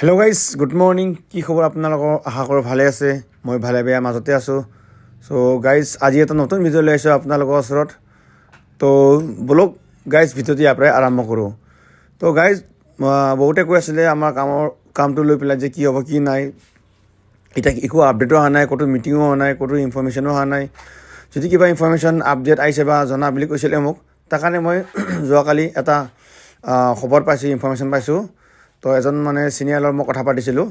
Hello' guys good morning. কি খবৰ আপোনালোকৰ? আশা কৰোঁ ভালে আছে। মই ভালে বেয়া মাজতে আছোঁ। চ' গাইজ আজি এটা নতুন ভিডিঅ' লৈ আহিছোঁ আপোনালোকৰ ওচৰত। তো বলক গাইজ ভিডিঅ'টো ইয়াৰ পৰাই আৰম্ভ কৰোঁ। তো গাইজ বহুতে কৈ আছিলে আমাৰ কামটো লৈ পেলাই যে কি হ'ব কি নাই। এতিয়া একো আপডেটো অহা নাই, ক'তো মিটিঙো হোৱা নাই, ক'তো ইনফৰ্মেশ্যনো অহা নাই। যদি কিবা ইনফৰ্মেশ্যন আপডেট আহিছে বা জনা বুলি কৈছিলে মোক, তাৰ কাৰণে মই যোৱাকালি এটা খবৰ পাইছোঁ, ইনফৰ্মেশ্যন পাইছোঁ। তো এজন মানে চিনিয়ৰৰ মই কথা পাতিছিলোঁ।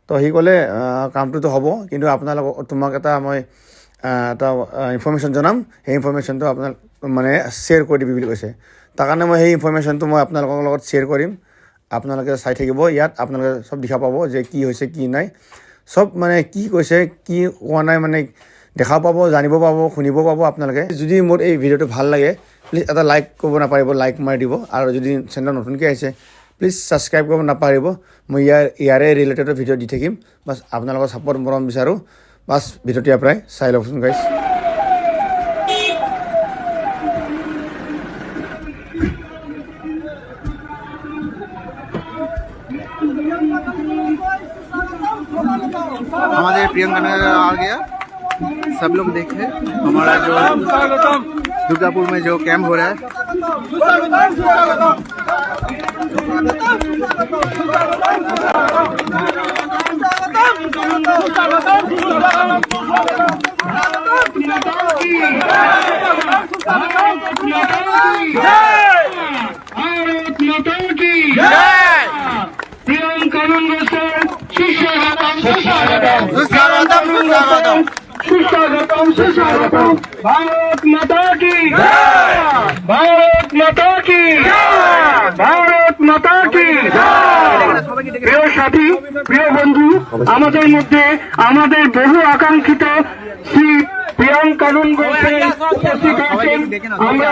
তো সি ক'লে কামটোতো হ'ব, কিন্তু তোমাক এটা মই এটা ইনফৰ্মেশ্যন জনাম, সেই ইনফৰ্মেশ্যনটো আপোনাক মানে শ্বেয়াৰ কৰি দিবি বুলি কৈছে। তাৰ কাৰণে মই সেই ইনফৰ্মেশ্যনটো মই আপোনালোকৰ লগত শ্বেয়াৰ কৰিম। আপোনালোকে চাই থাকিব, ইয়াত আপোনালোকে চব দেখা পাব যে কি হৈছে কি নাই, চব মানে কি কৈছে কি কোৱা নাই মানে দেখা পাব, জানিব পাব, শুনিব পাব আপোনালোকে। যদি মোৰ এই ভিডিঅ'টো ভাল লাগে প্লিজ এটা লাইক কৰিব নাপাহৰিব, লাইক মাৰি দিব। আৰু যদি চেনেল নতুনকৈ আহিছে প্লিজ ছাবস্ক্ৰাইব কৰিব নাপাহৰিব। মই ইয়াৰে ৰিলেটেডৰ ভিডিঅ' দি থাকিম। বাছ আপোনালোকৰ ছাপোৰ্ট মৰম বিচাৰোঁ। বাছ ভিডিঅ'টো ইয়াৰ পৰাই চাই লওকচোন গাইজ। हमारे प्रियंका नगर आ गया। सब लोग देखे हमारा जो दुर्गापुर में जो कैंप हो रहा है। भारत माता की भारत माता की भारत माता की। প্রিয় সাথী, প্রিয় বন্ধু, আমাদের মধ্যে আমাদের বহু আকাঙ্ক্ষিত শ্রী প্রিয়াঙ্কানন গোসাই উপস্থিত আছেন। আমরা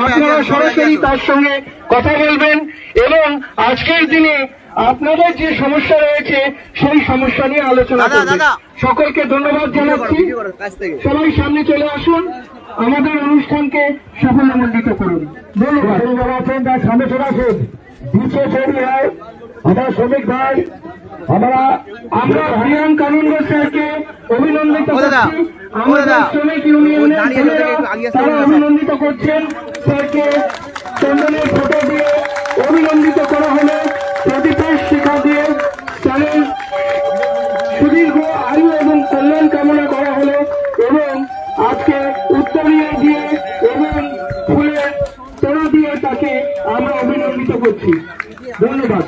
আপনারা সরাসরি তার সঙ্গে কথা বলবেন এবং আজকের দিনে আপনাদের যে সমস্যা রয়েছে সেই সমস্যা নিয়ে আলোচনা করবেন। সকলকে ধন্যবাদ জানাচ্ছি। সবাই সামনে চলে আসুন, আমাদের অনুষ্ঠানকে সাফল্যমণ্ডিত করুন। ধন্যবাদ। তার সামনে চলে আসুন। পিছিয়ে তৈরি হয় আমার শ্রমিক ভাই, আমরা প্রিয়াঙ্কানন গোসাইকে অভিনন্দিত করছি। আমাদের শ্রমিক ইউনিয়নের তারা অভিনন্দিত করছেন। স্যারকে চন্দনের ফটো দিয়ে অভিনন্দিত করা হলো, প্রদীপের শিখা দিয়ে স্যারের সুদীর্ঘ আয়ু এবং কল্যাণ কামনা করা হলো এবং আজকে উত্তরীয় দিয়ে এবং ফুলের তোড়া দিয়ে তাকে আমরা অভিনন্দিত করছি। ধন্যবাদ।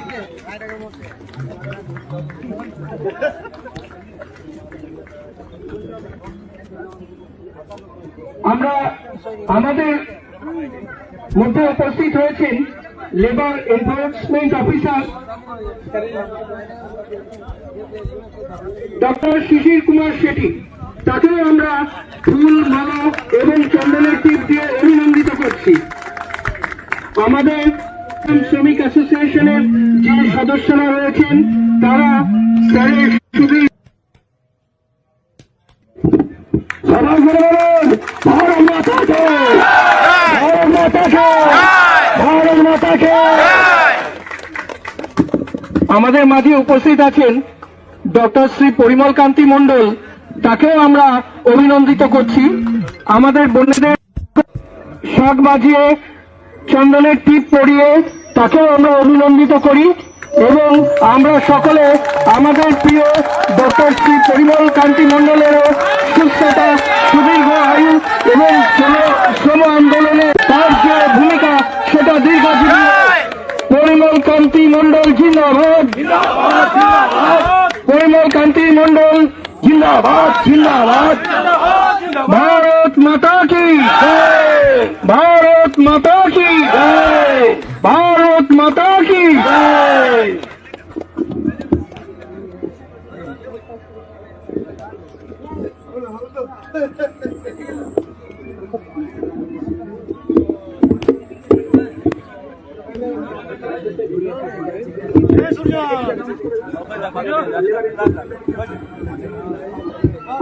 আমরা আমাদের মধ্যে উপস্থিত হয়েছেন লেবার এনফোর্সমেন্ট অফিসার ডক্টর শিশির কুমার শেঠি। তাকেও আমরা ফুল, মালা এবং চন্দনের টিপ দিয়ে অভিনন্দিত করছি। আমাদের শ্রমিক অ্যাসোসিয়েশনের যে সদস্যরা রয়েছেন তারা স্যারের সুদীর সবাই বলুন ভারত মাতাকে, ভারত মাতাকে, ভারত মাতাকে। আমাদের মাঝে উপস্থিত আছেন ডক্টর শ্রী পরিমল কান্তি মণ্ডল, তাকেও আমরা অভিনন্দিত করছি। আমাদের বোনেদের শাক বাজিয়ে চন্দনের টিপ পরিয়ে তাকেও আমরা অভিনন্দিত করি এবং আমরা সকলে আমাদের প্রিয় ডক্টর শ্রী পরিমল কান্তি মণ্ডলেরও সুস্থতা, সুদীর্ঘ আয়ু এবং শ্রম আন্দোলনে তার যে ভূমিকা সেটা দীর্ঘজীবী। পরিমল কান্তি মণ্ডল জিন্দাবাদ, পরিমল কান্তি মণ্ডল জিন্দাবাদ, জিন্দাবাদ। भारत माता की जय, भारत माता की जय, भारत माता की जय।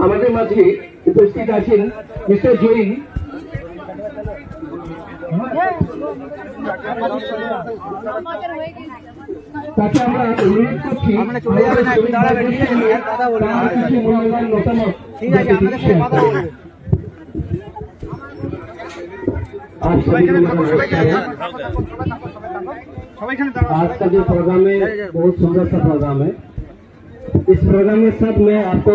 আমাদের মাঝে উপস্থিত আছেন মিস্টার জৈন। আমাদের হয়ে গেছে তাকে আমরা অনুরোধ করছি আমরা চলে যাবেন না, একটু দাঁড়াবেন, ঠিক আছে? কথা বলবেন আমাদের সাথে। মূল্যবান মতামত ঠিক আছে, আপনাদের সাথে কথা বলবো। आप सभी को नमस्कार। आज का जो प्रोग्राम है बहुत सुंदर सा प्रोग्राम है। इस प्रोग्राम में सब मैं आपको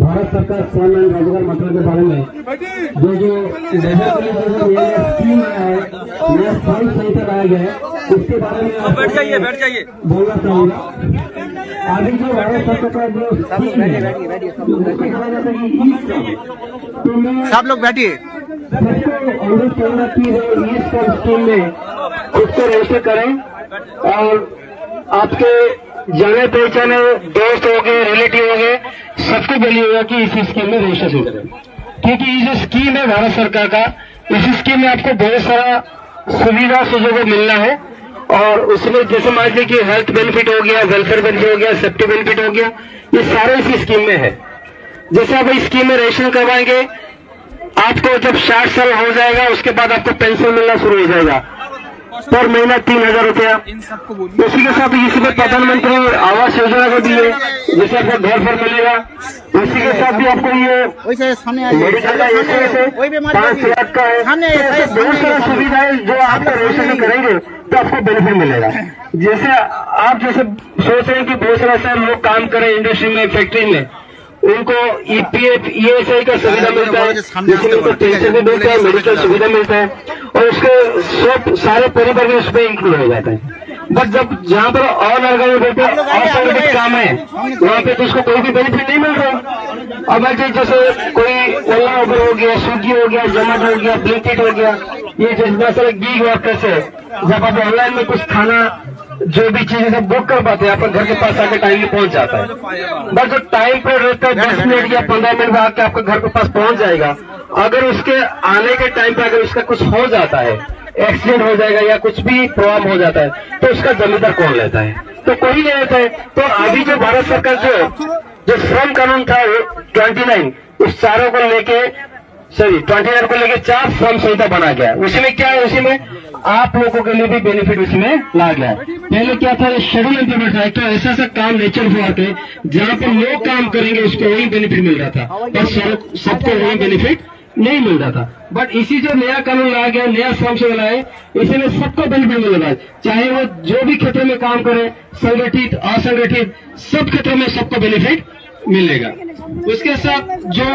भारत सरकार श्रम एवं रोजगार मंत्रालय के बारे में जो लेबर के लिए जो नया स्कीम आया है, नया फंड सहित लाया गया है, उसके बारे में आपको बोलना चाहूँगा। अभी जो भारत सरकार का जो स्कीम है उसको कहा जाता है कि ई-श्रम। तो मैं सब लोग बैठिए। सबको अनुरोध करूंगा कि वो ई-श्रम स्कीम में उसको रजिस्टर करें और आपके जाने पहचाने दोस्त हो गए, रिलेटिव हो गए, सबको बोलिएगा कि इस स्कीम में रजिस्ट्रेशन करें, क्योंकि ये जो स्कीम है भारत सरकार का, इस स्कीम में आपको बहुत सारा सुविधा सुजोग मिलना है। और उसमें जैसे मान लीजिए कि हेल्थ बेनिफिट हो गया, वेलफेयर बेनिफिट हो गया, सेफ्टी बेनिफिट हो गया, ये सारे इस स्कीम में है। जैसे आप इस स्कीम में रजिस्ट्रेशन करवाएंगे, आपको जब 60 साल हो जाएगा उसके बाद आपको पेंशन मिलना शुरू हो जाएगा, पर महीना 3000 रुपया। उसी के साथ इसमें प्रधानमंत्री आवास योजना को भी है, जैसे आपको घर पर मिलेगा। उसी के साथ भी आपको ये वैसे सामने आ मेडिकल का ऐसे 5 लाख का है, सामने बहुत सारा सुविधा है जो आपका रजिस्ट्रेशन करेंगे तो आपको बेनिफिट मिलेगा। जैसे आप जैसे सोच रहे हैं कि बहुत सारा लोग काम करें इंडस्ट्री में, फैक्ट्री में, उनको EPF ESI का सुविधा मिलता है, जिसमें उनको पेंशन भी मिलता है, मेडिकल सुविधा मिलता है और उसके सब सारे परिवार में उसमें इंक्लूड हो जाता है। बट जब जहाँ पर अनऑर्गेनाइज्ड असंगठित काम है वहाँ पे तो उसको कोई भी बेनिफिट नहीं मिल रहा। अब जैसे कोई ओला उबर हो गया, स्विगी हो गया, जोमेटो हो गया, ब्लिंकिट हो गया, ये जैसे गिग वर्कर्स है, जब आप ऑनलाइन में कुछ खाना जो भी चीजें सब बुक कर पाते हैं, आपके घर के पास आके टाइम में पहुंच जाता है। बस जो टाइम पर रहता है 10 मिनट या 15 मिनट में आके आपके घर के पास पहुंच जाएगा। अगर उसके आने के टाइम पे अगर उसका कुछ हो जाता है, एक्सीडेंट हो जाएगा या कुछ भी प्रॉब्लम हो जाता है, तो उसका जिम्मेदार कौन लेता है? तो कोई नहीं लेता है। तो अभी जो भारत सरकार जो श्रम कानून था 29, उस चारों को लेके 29 को लेके 4 श्रम संहिता बना गया। उसमें क्या है, उसी में आप लोगों के लिए भी बेनिफिट उसमें ला गया है। पहले क्या था, शेड्यूल इम्प्लीमेंट था, तो ऐसा काम नेचर हुआ थे जहाँ पर लोग काम करेंगे उसको वही बेनिफिट मिल रहा था, पर सबको वही बेनिफिट नहीं मिल रहा था। बट इसी जो नया कानून लाया गया, नया श्रम से लाए, इसी में सबको बेनिफिट मिल रहा है, चाहे वो जो भी क्षेत्र में काम करे, संगठित असंगठित, सब क्षेत्रों में सबको बेनिफिट मिलेगा। उसके साथ जो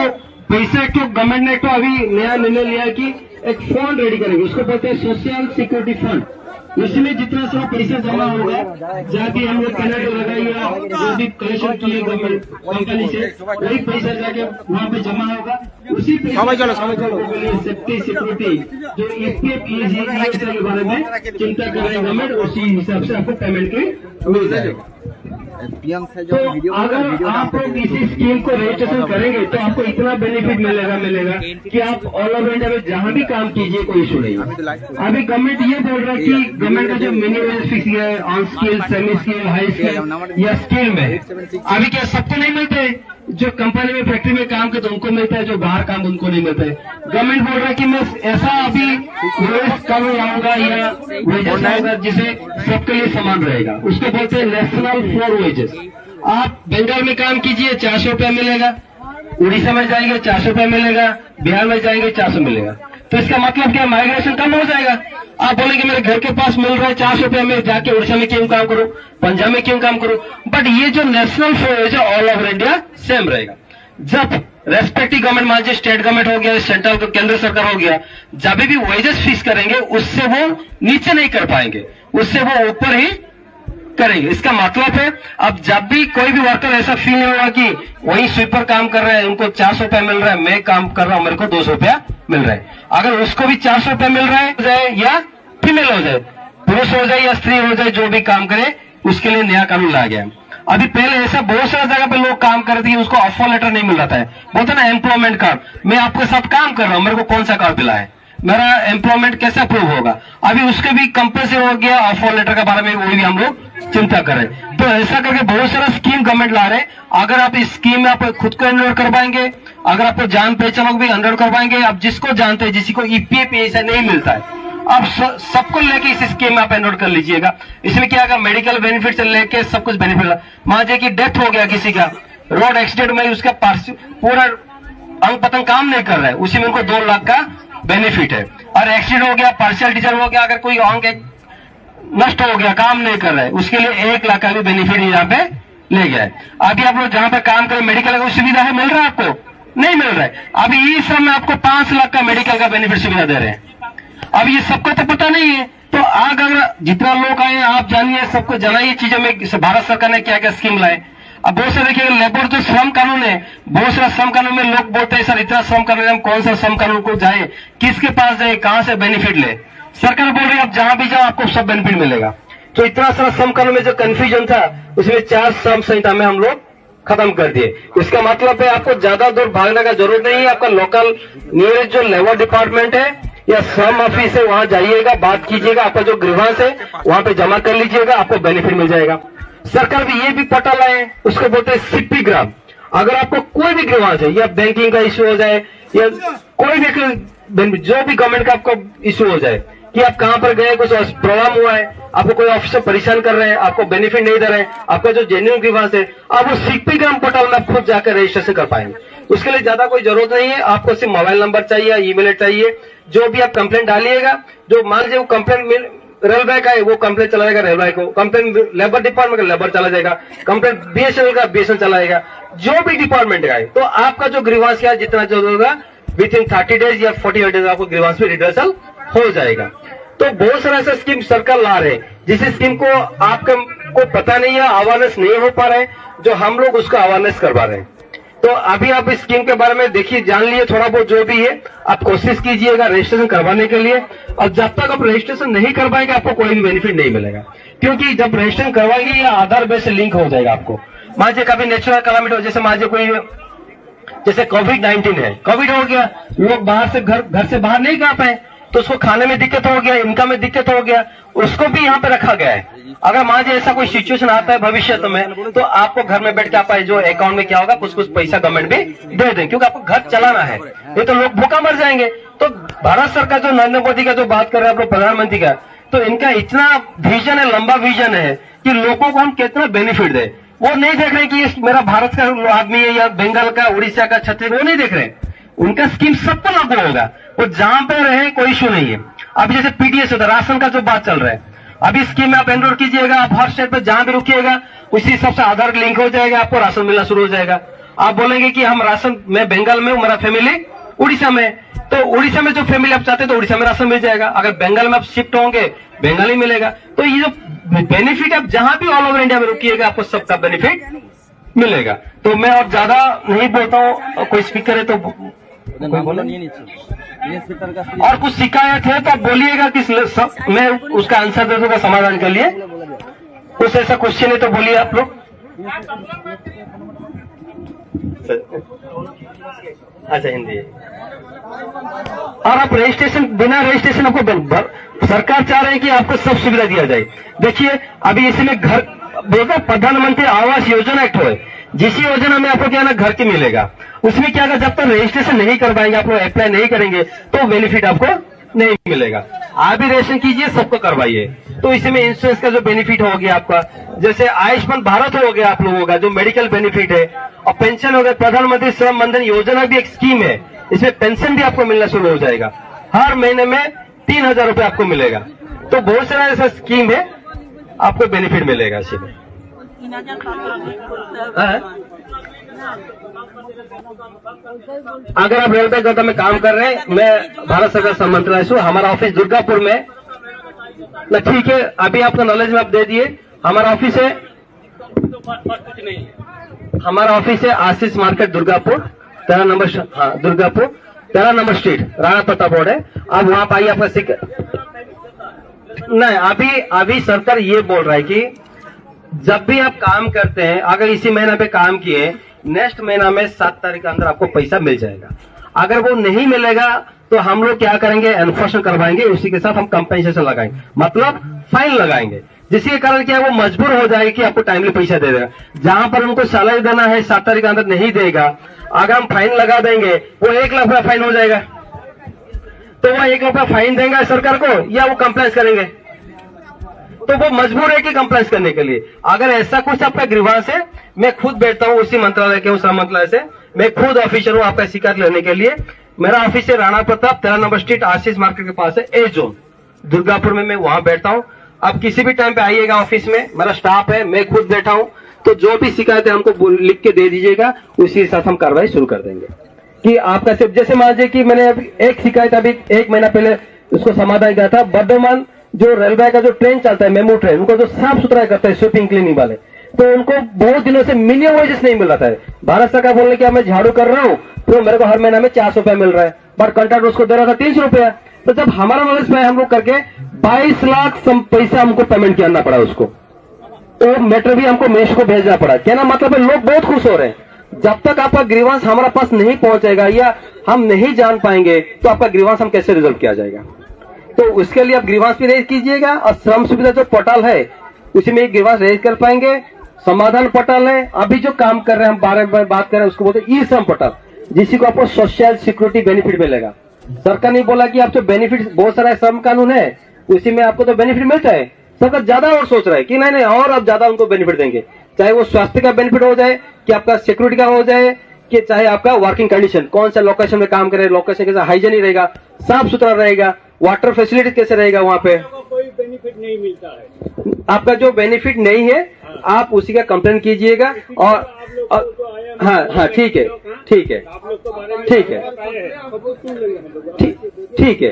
पैसा एक तो गवर्नमेंट ने एक तो अभी नया निर्णय लिया है कि एक फंड रेडी करेंगे, उसको बोलते हैं सोशल सिक्योरिटी फंड। इसमें जितना सारा पैसा जमा होगा, जाके हम लोग कनेक्ट लगाइएगा, जो भी कलेक्शन किए गवर्नमेंट कंपनी से, वही पैसा जाके वहाँ पे जमा होगा। उसी पैसा सेफ्टी सिक्योरिटी जो EPF ESI के बारे में चिंता कर रहे हैं गवर्नमेंट, उसी हिसाब से आपको पेमेंट की मिल जाएगा। तो अगर आप लोग इसी स्कीम को रजिस्ट्रेशन करेंगे तो आपको इतना बेनिफिट मिलेगा कि आप ऑल ओवर इंडिया में जहाँ भी काम कीजिए कोई इशू नहीं। अभी गवर्नमेंट ये बोल रहा है कि गवर्नमेंट का जो मिनिमम फिक्स है on skill, semi skill, high skill या स्किल में, अभी क्या सबको नहीं मिलते? जो कंपनी में फैक्ट्री में काम करते उनको मिलता है, जो बाहर काम उनको नहीं मिलता है। गवर्नमेंट बोल रहा है कि मैं ऐसा अभी कम लाऊंगा या वेजेस लाऊंगा जिसे सबके लिए समान रहेगा, उसको बोलते हैं नेशनल फॉर वेजेस। आप बंगाल में काम कीजिए 400 रुपया मिलेगा, उड़ीसा में जाएंगे 400 रुपया मिलेगा, बिहार में जाएंगे 400 मिलेगा। तो इसका मतलब क्या, माइग्रेशन कम हो जाएगा। आप बोलेंगे मेरे घर के पास मिल रहा है 400 रुपया, में जाके उड़ीसा में क्यों काम करूं, पंजाब में क्यों काम करूं? बट ये जो नेशनल फेयर है ऑल ओवर इंडिया सेम रहेगा। जब रेस्पेक्टिव गवर्नमेंट, मान लीजिए स्टेट गवर्नमेंट हो गया, सेंट्रल केंद्र सरकार हो गया, जब भी वेजेस फिक्स करेंगे उससे वो नीचे नहीं कर पाएंगे, उससे वो ऊपर ही करेंगे। इसका मतलब है अब जब भी कोई भी वर्कर ऐसा फील नहीं होगा कि वही स्वीपर काम कर रहे हैं उनको 400 रुपया मिल रहा है, मैं काम कर रहा हूं मेरे को 200 रुपया मिल रहा है। अगर उसको भी 400 रुपया मिल रहा है या फीमेल हो जाए, पुरुष हो जाए या स्त्री हो जाए, जो भी काम करे उसके लिए नया कानून लाया गया है। अभी पहले ऐसा बहुत सारा जगह पे लोग काम करते हैं, उसको ऑफर लेटर नहीं मिल रहा था, बोलते ना एम्प्लॉयमेंट कार्ड, मैं आपके साथ काम कर रहा हूं, मेरे को कौन सा कार्ड मिला है, मेरा एम्प्लॉयमेंट कैसे अप्रूव होगा। अभी उसके भी कंपल्सरी हो गया, ऑफर लेटर के बारे में वही भी हम लोग चिंता करें। तो ऐसा करके बहुत सारा स्कीम गवर्नमेंट ला रहे हैं। अगर आप इस स्कीम में आप खुद को एनरोल करवाएंगे, अगर आपको जान पहचान भी एनरोल करवाएंगे, आप जिसको जानते हैं, जिसी को EPF ऐसा नहीं मिलता है, आप सबको लेके इस स्कीम में आप एनरोल कर लीजिएगा। इसमें क्या होगा, मेडिकल बेनिफिट से लेके सब कुछ बेनिफिट। मान लीजिए कि डेथ हो गया किसी का, रोड एक्सीडेंट में उसका पूरा अंग पतंग काम नहीं कर रहा है, उसी में उनको 2 लाख का बेनिफिट है। और एक्सीडेंट हो गया, पार्शियल डिसऑर्डर हो गया, अगर कोई अंग नष्ट हो गया, काम नहीं कर रहा है, उसके लिए 1 लाख का भी बेनिफिट यहाँ पे ले गया है। अभी आप लोग जहां पे काम करें मेडिकल का सुविधा है, मिल रहा है आपको? नहीं मिल रहा है। अभी ई श्रम में आपको 5 लाख का मेडिकल का बेनिफिट सुविधा दे रहे हैं। अब ये सबको तो पता नहीं है, तो अगर जितना लोग आए आप जानिए, सबको जनाइए चीजों में भारत सरकार ने क्या क्या स्कीम लाए। अब बहुत सारे देखिए लेबर जो श्रम कानून है, बहुत सारा श्रम कानून में लोग बोलते हैं सर इतना श्रम कानून, हम कौन सा श्रम कानून को जाए, किसके पास जाए, कहां से बेनिफिट ले। सरकार बोल रही है आप जहां भी जाओ आपको सब बेनिफिट मिलेगा। तो इतना सारा श्रम कानून में जो कंफ्यूजन था, उसमें 4 श्रम संहिता में हम लोग खत्म कर दिए। इसका मतलब है आपको ज्यादा दूर भागने का जरूरत नहीं है। आपका लोकल नियरेस्ट जो लेबर डिपार्टमेंट है या श्रम ऑफिस है, वहां जाइएगा, बात कीजिएगा, आपका जो ग्रीवांस है वहां पे जमा कर लीजिएगा, आपको बेनिफिट मिल जाएगा। सरकार भी ये भी पता लाए, उसको बोलते हैं सिप्पी ग्राम। अगर आपको कोई भी ग्रीवांस है, या बैंकिंग का इश्यू हो जाए, या कोई भी जो भी गवर्नमेंट का आपको इश्यू हो जाए कि आप कहां पर गए, कुछ प्रॉब्लम हुआ है, आपको कोई ऑफिसर परेशान कर रहे हैं, आपको बेनिफिट नहीं दे रहे हैं, आपका जो जेन्युइन ग्रीवांस है, आप वो सिप्पी ग्राम पोर्टल में आप खुद जाकर रजिस्ट्रेशन कर पाएंगे। उसके लिए ज्यादा कोई जरूरत नहीं है, आपको सिर्फ मोबाइल नंबर चाहिए, ईमेल चाहिए। जो भी आप कंप्लेंट डालिएगा, जो मान लीजिए वो कंप्लेंट रेलवे का है, वो कंप्लेंट चला जाएगा रेलवे को, कंप्लेंट लेबर डिपार्टमेंट का लेबर चला जाएगा, कंप्लेंट बीएसएनएल का बीएसएनएल चला जाएगा, जो भी डिपार्टमेंट का है। तो आपका जो ग्रीवांस क्या जितना जो होगा विद इन 30 डेज या 48 डेज आपको ग्रीवांस भी रिड्रेसल हो जाएगा। तो बहुत सारा ऐसा स्कीम सरकार ला रहे हैं, जिस स्कीम को आपको पता नहीं है, अवेयरनेस नहीं हो पा रहे, जो हम लोग उसका अवेयरनेस करवा रहे हैं। तो अभी आप इस स्कीम के बारे में देखिए, जान लिए थोड़ा बहुत जो भी है, आप कोशिश कीजिएगा रजिस्ट्रेशन करवाने के लिए। और जब तक आप रजिस्ट्रेशन नहीं करवाएंगे आपको कोई भी बेनिफिट नहीं मिलेगा, क्योंकि जब रजिस्ट्रेशन करवाएंगे या आधार बेस से लिंक हो जाएगा आपको। मान लीजिए कभी नेचुरल कैलामिटी हो, जैसे मान लीजिए कोई जैसे कोविड-19 है, कोविड हो गया, लोग बाहर से घर से बाहर नहीं जा पाए, तो उसको खाने में दिक्कत हो गया, इनकम में दिक्कत हो गया, उसको भी यहाँ पे रखा गया है। अगर मान लीजिए ऐसा कोई सिचुएशन आता है भविष्य में, तो आपको घर में बैठ के आप जो अकाउंट में क्या होगा कुछ कुछ पैसा गवर्नमेंट भी दे दें, क्योंकि आपको घर चलाना है, ये तो लोग भूखा मर जाएंगे। तो भारत सरकार जो नरेंद्र मोदी का जो बात कर रहे हैं आप लोग प्रधानमंत्री का, तो इनका इतना विजन है, लंबा विजन है कि लोगों को हम कितना बेनिफिट दे। वो नहीं देख रहे कि मेरा भारत का आदमी है या बंगाल का, उड़ीसा का, छत्तीसगढ़, वो नहीं देख रहे। उनका स्कीम सबको लागू होगा, वो जहां पे रहे कोई इशू नहीं है। अभी जैसे पीडीएस होता है, राशन का जो बात चल रहा है, अभी स्कीम में आप एनरोल कीजिएगा, आप हर स्टेट पे जहां भी रुकिएगा उसी हिसाब से आधार लिंक हो जाएगा, आपको राशन मिलना शुरू हो जाएगा। आप बोलेंगे कि हम राशन, मैं बंगाल में हूं, मेरा फैमिली उड़ीसा में, तो उड़ीसा में जो फैमिली आप चाहते हैं तो उड़ीसा में राशन मिल जाएगा। अगर बंगाल में आप शिफ्ट होंगे बंगाली मिलेगा। तो ये जो बेनिफिट आप जहां भी ऑल ओवर इंडिया में रुकिएगा आपको सबका बेनिफिट मिलेगा। तो मैं और ज्यादा नहीं बोलता हूँ, कोई स्पीकर है तो कोई बोले और कुछ शिकायत है तो आप बोलिएगा कि मैं उसका आंसर दे दूंगा समाधान के लिए। कुछ ऐसा क्वेश्चन है तो बोलिए आप लोग। अच्छा हिंदी है। और आप रजिस्ट्रेशन, बिना रजिस्ट्रेशन आपको सरकार चाह रही है कि आपको सब सुविधा दिया जाए। देखिए अभी इसमें घर बोलता प्रधानमंत्री आवास योजना एक्ट हो, जिस योजना में आपको क्या ना घर की मिलेगा, उसमें क्या जब तक रजिस्ट्रेशन नहीं करवाएंगे, आप लोग अप्लाई नहीं करेंगे तो बेनिफिट आपको नहीं मिलेगा। आप भी रजिस्ट्रेशन कीजिए, सबको करवाइए। तो इसमें इंश्योरेंस का जो बेनिफिट हो गया आपका, जैसे आयुष्मान भारत हो गया आप लोगों का जो मेडिकल बेनिफिट है, और पेंशन हो गया, प्रधानमंत्री श्रम बंधन योजना भी एक स्कीम है, इसमें पेंशन भी आपको मिलना शुरू हो जाएगा। हर महीने में 3,000 रुपए आपको मिलेगा। तो बहुत सारा ऐसा स्कीम है, आपको बेनिफिट मिलेगा इसमें। अगर आप रेलवे गदा में काम कर रहे हैं, मैं भारत सरकार श्रम मंत्रालय से, हमारा ऑफिस दुर्गापुर में ना, ठीक है। अभी आपका नॉलेज में आप दे दिए, हमारा ऑफिस है, हमारा ऑफिस है आशीष मार्केट दुर्गापुर 13 नंबर, हाँ Durgapur 13 number street, Rana Pratap road है। आप वहां पर आइए, आपका नहीं, अभी सरकार ये बोल रहा है कि जब भी आप काम करते हैं, अगर इसी महीना पे काम किए, नेक्स्ट महीना में 7 तारीख के अंदर आपको पैसा मिल जाएगा। अगर वो नहीं मिलेगा तो हम लोग क्या करेंगे, एनफोर्समेंट करवाएंगे, उसी के साथ हम कंपेंसेशन लगाएंगे, मतलब फाइन लगाएंगे, जिसके कारण क्या है वो मजबूर हो जाएगा कि आपको टाइमली पैसा दे देगा। जहां पर उनको सैलरी देना है 7 तारीख के अंदर नहीं देगा, अगर हम फाइन लगा देंगे वो 1 लाख रुपया फाइन हो जाएगा। तो वो 1 रुपया फाइन देंगे सरकार को या वो कंप्लेंट करेंगे? तो वो मजबूर है कि कंप्लेंट करने के लिए। अगर ऐसा कुछ आपका ग्रीवांस है, मैं खुद बैठता हूँ उसी मंत्रालय के, उस मंत्रालय से मैं खुद ऑफिसर हूँ आपका शिकायत लेने के लिए। मेरा ऑफिस है राणा प्रताप 13 नंबर स्ट्रीट आशीष मार्केट के पास है, ए जोन दुर्गापुर में। मैं वहां बैठता हूँ। आप किसी भी टाइम पे आइएगा ऑफिस में, मेरा स्टाफ है, मैं खुद बैठा हूँ। तो जो भी शिकायत है हमको लिख के दे दीजिएगा, उसी हिसाब से हम कार्रवाई शुरू कर देंगे। कि आपका सिर्फ जैसे मान लीजिए कि मैंने अभी एक शिकायत अभी 1 महीना पहले उसको समाधान किया था। बर्धमान जो रेलवे का जो ट्रेन चलता है, मेमो ट्रेन, उनको जो साफ सुथरा करता है स्वीपिंग क्लीनिंग वाले, तो उनको बहुत दिनों से मिनिमम वेजेस नहीं मिल रहा था। भारत सरकार बोलने कि मैं झाड़ू कर रहा हूँ तो मेरे को हर महीना में 400 रुपया मिल रहा है, बट कॉन्ट्रैक्ट उसको दे रहा था 300 रुपया। तो जब हमारा नॉलेज पे हम लोग करके 22 लाख पैसा हमको पेमेंट करना पड़ा उसको, तो मैटर भी हमको मेश को भेजना पड़ा। कहना मतलब है लोग बहुत खुश हो रहे हैं। जब तक आपका ग्रीवांस हमारे पास नहीं पहुंचेगा या हम नहीं जान पाएंगे तो आपका ग्रीवांस हम कैसे रिजोल्व किया जाएगा। तो उसके लिए आप ग्रीवांस भी रेज कीजिएगा, और श्रम सुविधा जो पोर्टल है उसी में ग्रीवांस रेज कर पाएंगे। समाधान पोर्टल है, अभी जो काम कर रहे हैं हम बार बार बात कर रहे हैं उसको बोलते हैं ई श्रम पोर्टल, जिसी को आपको सोशल सिक्योरिटी बेनिफिट मिलेगा। सरकार ने बोला कि आप जो बेनिफिट, बहुत सारा श्रम कानून है उसी में आपको तो बेनिफिट मिलता है। सरकार ज्यादा और सोच रहा है कि नहीं और अब ज्यादा उनको बेनिफिट देंगे, चाहे वो स्वास्थ्य का बेनिफिट हो जाए, कि आपका सिक्योरिटी का हो जाए, कि चाहे आपका वर्किंग कंडीशन, कौन सा लोकेशन में काम करे, लोकेशन कैसा हाइजीनिक रहेगा, साफ सुथरा रहेगा, वाटर फैसिलिटी कैसे रहेगा वहां पे। कोई बेनिफिट नहीं मिलता है। आपका जो बेनिफिट नहीं है आप उसी का कंप्लेन कीजिएगा। और हाँ ठीक है, ठीक है, ठीक है, ठीक है,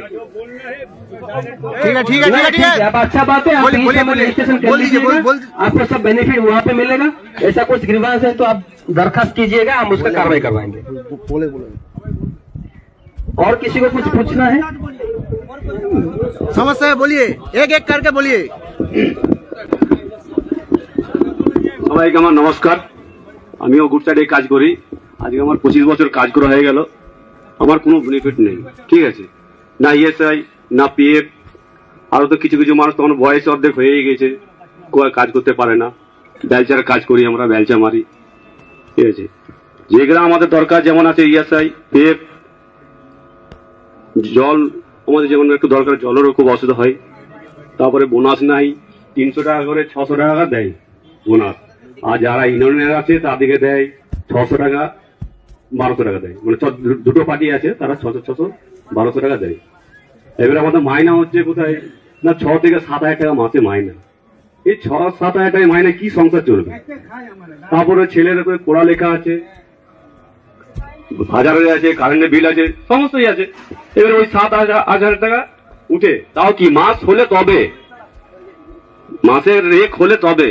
ठीक है। अब अच्छा बात है, आप रजिस्ट्रेशन कर लीजिएगा, आपको सब बेनिफिट वहाँ पे मिलेगा। ऐसा कुछ ग्रीवांस है तो आप दरखास्त कीजिएगा, हम उसका कार्रवाई करवाएंगे। और किसी को कुछ पूछना है? समस्या है, बोलिए, एक एक करके बोलिए। সবাইকে আমার নমস্কার। আমিও গুড সাইডে কাজ করি। আজকে আমার 25 বছর কাজ করা হয়ে গেল। আমার কোনো বেনিফিট নেই, ঠিক আছে, না ইএসআই না পিএফ। আরো তো কিছু কিছু মানুষ তখন বয়স অর্ধেক হয়ে গেছে, কাজ করতে পারে না। বেলচার কাজ করি আমরা, বেলচা মারি, ঠিক আছে। যেগুলো আমাদের দরকার যেমন আছে ইএসআই, পিএফ, জল আমাদের যেমন একটু দরকার, জলেরও খুব অসুবিধা হয়। তারপরে বোনাস নাই, 300 টাকা করে 600 টাকা দেয় বোনাস। আর যারা ইউনিয়নের আছে তাদেরকে দেয় 600 টাকা 1200 টাকা দেয়, মানে দুটো পার্টি আছে তারা 600 1200 টাকা দেয়। এবারে আমাদের মাইনা হচ্ছে কোথায় না 6 থেকে 7 হাজার টাকা মাসে মাইনা। এই 6-7 হাজার টাকা মাইনা কি সংসার চলবে? তারপরে ছেলের উপরে পড়ালেখা আছে, বাজারে আছে, কারেন্টের বিল আছে, সমস্তই আছে। এবারে ওই 7,000 টাকা উঠে তাও কি মাস হলে তবে, মাসের রেক হলে তবে,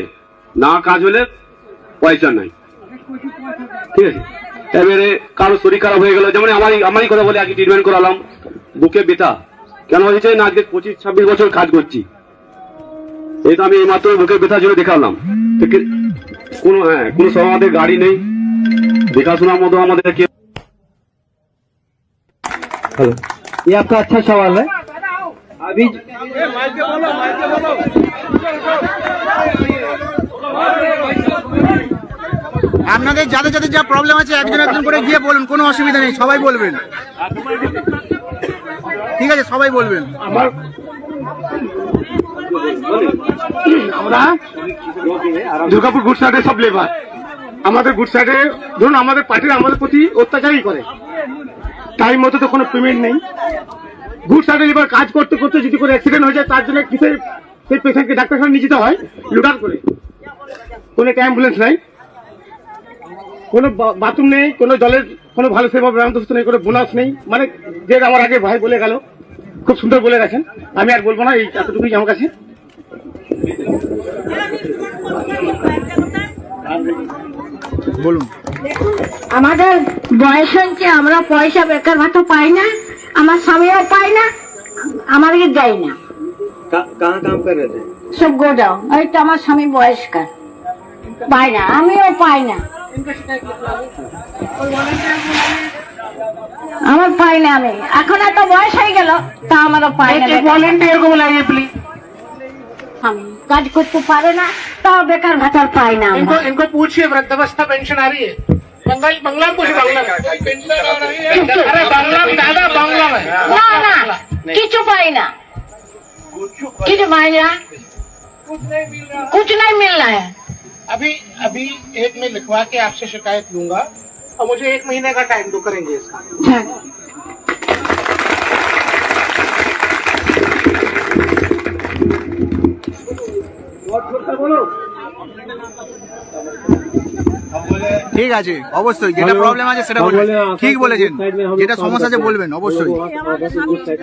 না কাজ হলে পয়সা নাই, ঠিক আছে। এবারে কারো শরীর খারাপ হয়ে গেল, যেমন আমারই কথা বলে আজকে ট্রিটমেন্ট করালাম, বুকে ব্যথা কেন হয়েছে না আজকে 25-26 বছর কাজ করছি, এই তো আমি এই মাত্র বুকে ব্যথার জন্য দেখালাম। কোনো সময় আমাদের গাড়ি নেই, দেখাশোনার মতো আমাদের কেউ। हेलो, ये आपका अच्छा सवाल है। अभी আপনাদের যাদের যাদের যা প্রবলেম আছে একজন একজন করে গিয়ে বলুন, কোনো অসুবিধা নেই, সবাই বলবেন, ঠিক আছে, সবাই বলবেন। আমরা দুর্গাপুর গুড সাইডে সব লেবার, আমাদের গুড সাইডে ধরুন আমাদের পার্টির আমাদের প্রতি অত্যাচারই করে, টাইম মতো তো কোনো পেমেন্ট নেই। গুড সাইডে এবার কাজ করতে করতে যদি কোনো অ্যাক্সিডেন্ট হয়ে যায় তার জন্য কিসে সেই পেশেন্টকে ডাক্তারখানা নিয়ে যেতে হয় লোডার করে, কোনো অ্যাম্বুলেন্স নাই, কোনো বাথরুম নেই, কোনো জলের কোনো ভালো সেবা ব্যবস্থা নেই, কোনো বোনাস নেই। মানে যে আমার আগে ভাই বলে গেল, খুব সুন্দর বলে গেছেন, আমি আর বলবো না, এই এতটুকুই আমার কাছে। বলুন। আমাদের বয়স হচ্ছে, আমরা পয়সা বেকার ভাতা পাই না, আমার স্বামীও পাই না, আমাদেরকে দেয় না। কাহা কাম করে রে? সব গোডাও, এই তো আমার স্বামী বয়স্কার, পাই না, আমিও পাই না, আমার পাই না। আমি এখন এত বয়স হয়ে গেল তা আমারও পাই না। আমি কাজ করতে পারে না তাও বেকার ভাতা পাই না। इनको पूछिए वृद्धावस्था पेंशन आ रही है? बंगला में पूछिए, बंगला में पेंशन आ रही है। अरे बंगला में दादा, बंगला में না না কিছু পাই না কিছু পাই না कुछ नहीं मिल रहा है अभी एक में लिखवा के आपसे शिकायत लूंगा और मुझे 1 महीने का टाइम दो, करेंगे इसका। ঠিক আছে, অবশ্যই যেটা প্রবলেম আছে সেটা বলবেন, ঠিক বলেছেন, যেটা সমস্যা আছে বলবেন অবশ্যই,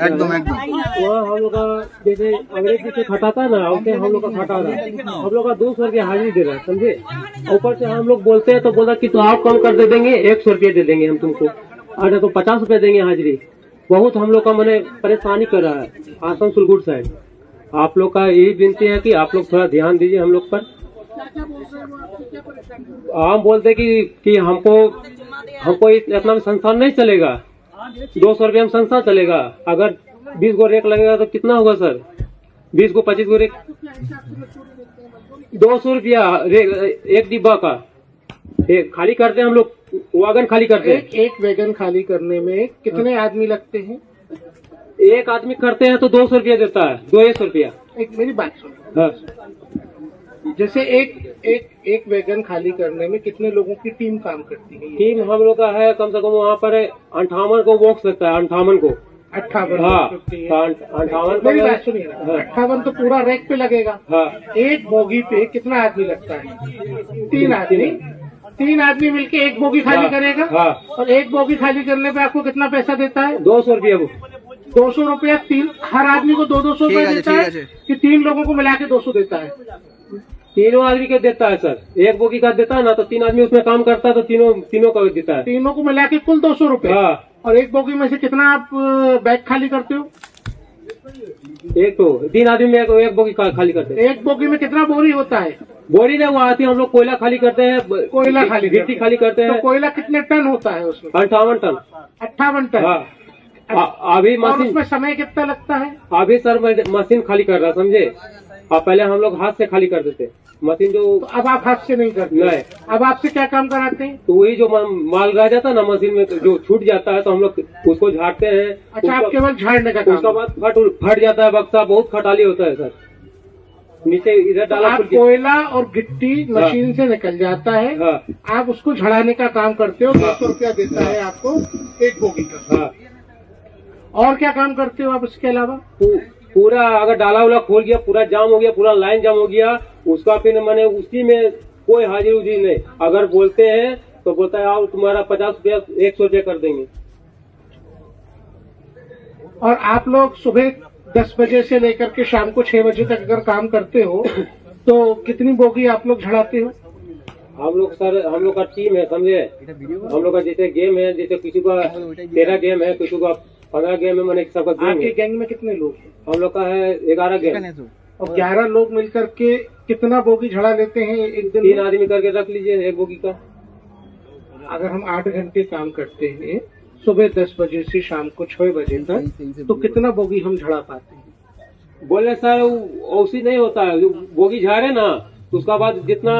একদম একদম। वहाँ हम लोग का जैसे अंग्रेजी से खटाता ना, उससे हम लोग का खटा रहा, हम लोग का 200 रुपया हाजिरी दे रहा है, समझे। ऊपर से हम लोग बोलते हैं तो बोला कि तो आप कम कर दे देंगे, 100 रुपया दे देंगे हम तुमको, अरे तो 50 रुपया देंगे हाजिरी। बहुत हम लोग का मैंने परेशानी कर रहा है आसनसोल गुड साइड। आप लोग का यही विनती है कि आप लोग थोड़ा ध्यान दीजिए हम लोग पर। हम बोलते कि हमको इतना में संस्थान नहीं चलेगा, 200 रुपया में संस्थान चलेगा। अगर 20 गो रेक लगेगा तो कितना होगा सर, 20 को 25 गो रेक, 200 रुपया एक डिब्बा का खाली करते हैं हम लोग, वागन खाली करते हैं। एक वैगन खाली करने में कितने आदमी लगते हैं? एक आदमी करते हैं तो 200 रुपया देता है, 200 रुपया। एक मेरी बात सुनो, हाँ। जैसे एक वैगन खाली करने में कितने लोगों की टीम काम करती है? टीम हम लोग का है कम से कम वहाँ पर 58 को बॉक्स लगता है, 58 को। 58? हाँ, 58। मेरी बात सुनिए ना, 58 तो पूरा रैक पे लगेगा। हाँ। एक बोगी पे कितना आदमी लगता है? 3 आदमी। 3 आदमी मिलके एक बोगी खाली करेगा। हाँ। और एक बोगी खाली करने पे आपको कितना पैसा देता है? 200 रुपया। 200 रुपया, 3 हर आदमी को 200 रुपया देता है कि 3 लोगों को मिला के 200 देता है? तीनों आदमी के देता है सर, एक बोगी का देता है ना, तो 3 आदमी उसमें काम करता है तो तीनों का देता है। तीनों को मिला के कुल 200 रुपए। हाँ। और एक बोगी में से कितना आप बैग खाली करते हो? एक तो 3 आदमी में एक बोगी खाली करते हैं। एक बोगी में कितना बोरी होता है? बोरी नहीं, वो आती है, हम लोग कोयला खाली करते हैं, कोयला खाली, गिट्टी खाली करते हैं। तो कोयला कितने टन होता है उसमें? 58 टन। 58 टन। हाँ। अभी और मशीन, उसमें समय कितना लगता है? अभी सर मशीन खाली कर रहा, समझे। पहले हम लोग हाथ से खाली कर देते मशीन, जो तो अब आप हाथ से नहीं करते? नहीं। अब आपसे क्या काम कराते हैं? तो वही जो माल रह जाता है ना मशीन में, जो छूट जाता है तो हम लोग उसको झाड़ते हैं। अच्छा, आप केवल झाड़ने का काम? उसके बाद फट जाता है बक्सा, बहुत खटाली होता है सर, नीचे इधर डाला। आप कोयला और गिट्टी मशीन से निकल जाता है। हाँ। आप उसको झड़ाने का काम करते हो, 200 रुपया देता है आपको एक बोगी का। हाँ। और क्या काम करते हो आप इसके अलावा? पूरा अगर डाला उला खोल गया, पूरा जाम हो गया, पूरा लाइन जाम हो गया, उसका फिर मैंने उसी में कोई हाजिरी उजिरी नहीं। अगर बोलते हैं तो बोलता है आओ तुम्हारा 50 रुपया 100 रुपया कर देंगे। और आप लोग सुबह 10 बजे से लेकर के शाम को 6 बजे तक अगर काम करते हो तो कितनी बोगी आप लोग झड़ाते हो? हम लोग सर, हम लोग का टीम है, समझे। हम लोग का जैसे गेम है, जैसे किसी का 13 गेम है, किसी का 15 गेम है, मैंने सबका गेम आपके है। गैंग में कितने लोग हैं? हम लोग का है 11 गेम। और 11 लोग मिलकर के कितना बोगी झड़ा लेते हैं एक दिन? 3 आदमी करके रख लीजिए एक बोगी का। अगर हम 8 घंटे काम करते हैं सुबह 10 बजे से शाम को 6 बजे तक, तो कितना बोगी हम झड़ा पाते हैं? बोले सर औसी नहीं होता है, जो बोगी झाड़े ना तो उसका बाद जितना